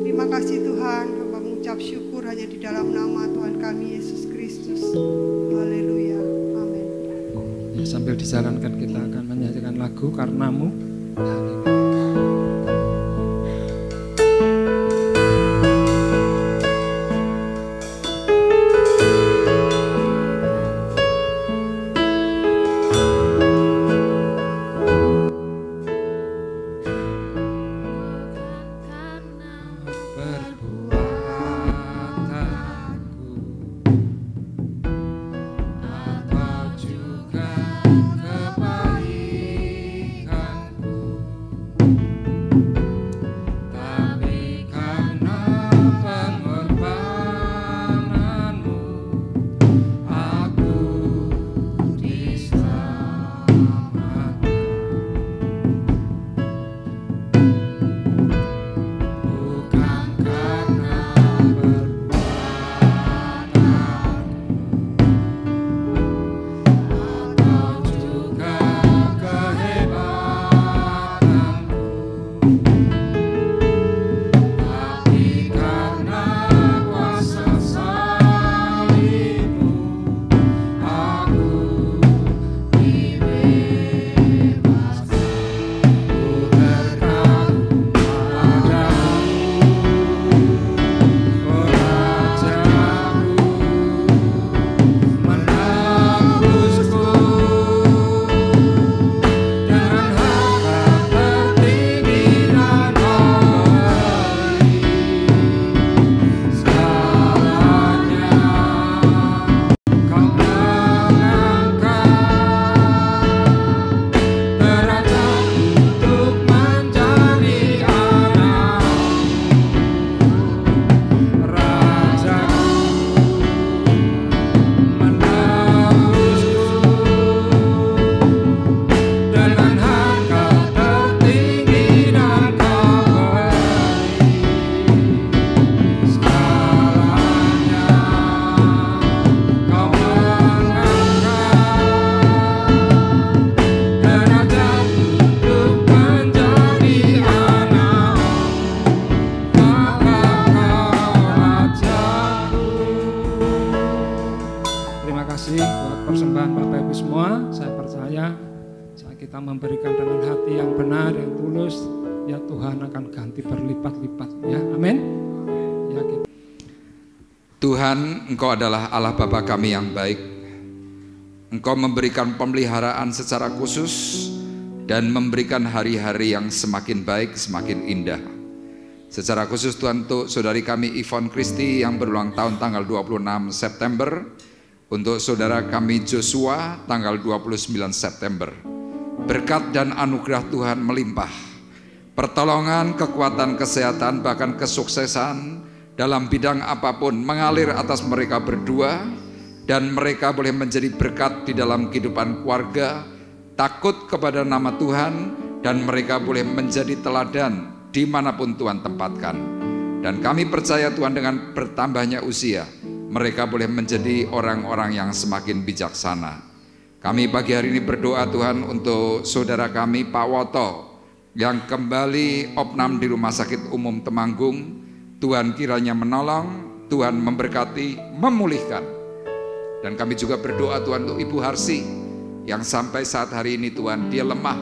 Terima kasih Tuhan, hamba mengucap syukur hanya di dalam nama Tuhan kami Yesus Kristus. Haleluya. Amin. Ya, sambil dijalankan kita akan menyanyikan lagu Karena-Mu. Kita memberikan dengan hati yang benar, yang tulus, ya Tuhan akan ganti berlipat-lipat ya. Amin. Ya, gitu. Tuhan, Engkau adalah Allah Bapa kami yang baik. Engkau memberikan pemeliharaan secara khusus dan memberikan hari-hari yang semakin baik, semakin indah. Secara khusus Tuhan, untuk saudari kami Yvonne Christy yang berulang tahun tanggal 26 September, untuk saudara kami Joshua tanggal 29 September. Berkat dan anugerah Tuhan melimpah. Pertolongan, kekuatan, kesehatan, bahkan kesuksesan dalam bidang apapun mengalir atas mereka berdua, dan mereka boleh menjadi berkat di dalam kehidupan keluarga, takut kepada nama Tuhan, dan mereka boleh menjadi teladan dimanapun Tuhan tempatkan. Dan kami percaya Tuhan, dengan bertambahnya usia, mereka boleh menjadi orang-orang yang semakin bijaksana. Kami pagi hari ini berdoa Tuhan untuk saudara kami Pak Woto yang kembali opnam di Rumah Sakit Umum Temanggung. Tuhan kiranya menolong, Tuhan memberkati, memulihkan. Dan kami juga berdoa Tuhan untuk Ibu Harsi yang sampai saat hari ini Tuhan, dia lemah,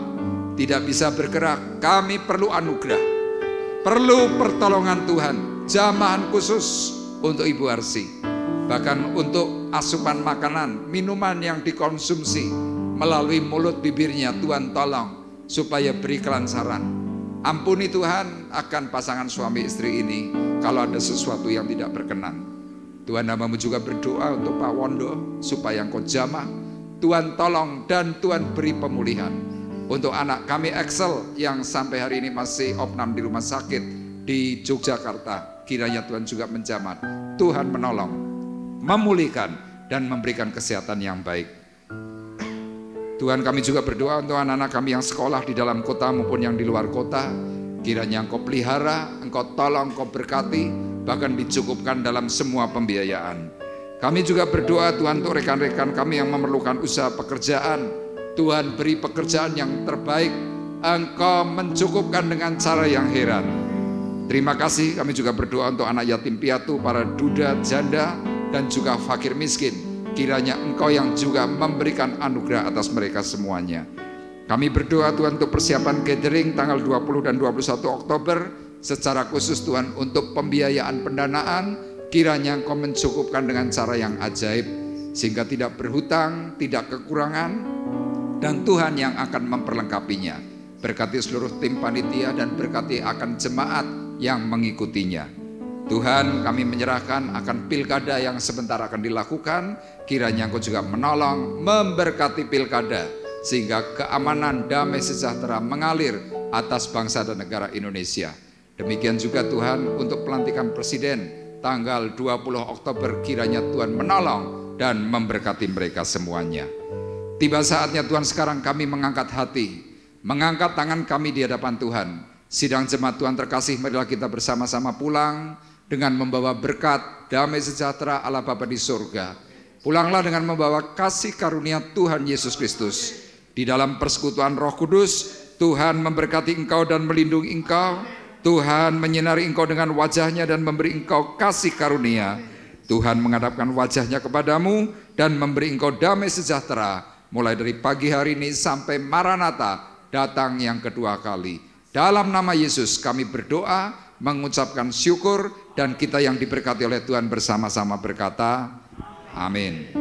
tidak bisa bergerak. Kami perlu anugerah, perlu pertolongan Tuhan, jamahan khusus untuk Ibu Harsi. Bahkan untuk asupan makanan, minuman yang dikonsumsi melalui mulut bibirnya, Tuhan tolong supaya beri kelancaran. Ampuni Tuhan akan pasangan suami istri ini kalau ada sesuatu yang tidak berkenan. Tuhan, Hamba-Mu juga berdoa untuk Pak Wondo supaya Engkau jamah, Tuhan tolong dan Tuhan beri pemulihan. Untuk anak kami Excel yang sampai hari ini masih opnam di rumah sakit di Yogyakarta, kiranya Tuhan juga menjamah, Tuhan menolong, memulihkan dan memberikan kesehatan yang baik. Tuhan, kami juga berdoa untuk anak-anak kami yang sekolah di dalam kota maupun yang di luar kota. Kiranya Engkau pelihara, Engkau tolong, Engkau berkati, bahkan dicukupkan dalam semua pembiayaan. Kami juga berdoa Tuhan untuk rekan-rekan kami yang memerlukan usaha pekerjaan. Tuhan, beri pekerjaan yang terbaik, Engkau mencukupkan dengan cara yang heran. Terima kasih. Kami juga berdoa untuk anak yatim piatu, para duda, janda, dan juga fakir miskin. Kiranya Engkau yang juga memberikan anugerah atas mereka semuanya. Kami berdoa Tuhan untuk persiapan gathering tanggal 20 dan 21 Oktober. Secara khusus Tuhan untuk pembiayaan pendanaan, kiranya Engkau mencukupkan dengan cara yang ajaib, sehingga tidak berhutang, tidak kekurangan, dan Tuhan yang akan memperlengkapinya. Berkati seluruh tim panitia dan berkati akan jemaat yang mengikutinya. Tuhan, kami menyerahkan akan pilkada yang sebentar akan dilakukan. Kiranya Engkau juga menolong, memberkati pilkada, sehingga keamanan, damai, sejahtera mengalir atas bangsa dan negara Indonesia. Demikian juga Tuhan untuk pelantikan presiden tanggal 20 Oktober, kiranya Tuhan menolong dan memberkati mereka semuanya. Tiba saatnya Tuhan, sekarang kami mengangkat hati, mengangkat tangan kami di hadapan Tuhan. Sidang jemaat Tuhan terkasih, marilah kita bersama-sama pulang dengan membawa berkat, damai, sejahtera Allah Bapa di surga. Pulanglah dengan membawa kasih karunia Tuhan Yesus Kristus. Di dalam persekutuan Roh Kudus, Tuhan memberkati engkau dan melindungi engkau. Tuhan menyinari engkau dengan wajahnya dan memberi engkau kasih karunia. Tuhan menghadapkan wajahnya kepadamu dan memberi engkau damai sejahtera. Mulai dari pagi hari ini sampai Maranatha datang yang kedua kali. Dalam nama Yesus kami berdoa, mengucapkan syukur, dan kita yang diberkati oleh Tuhan bersama-sama berkata, amin.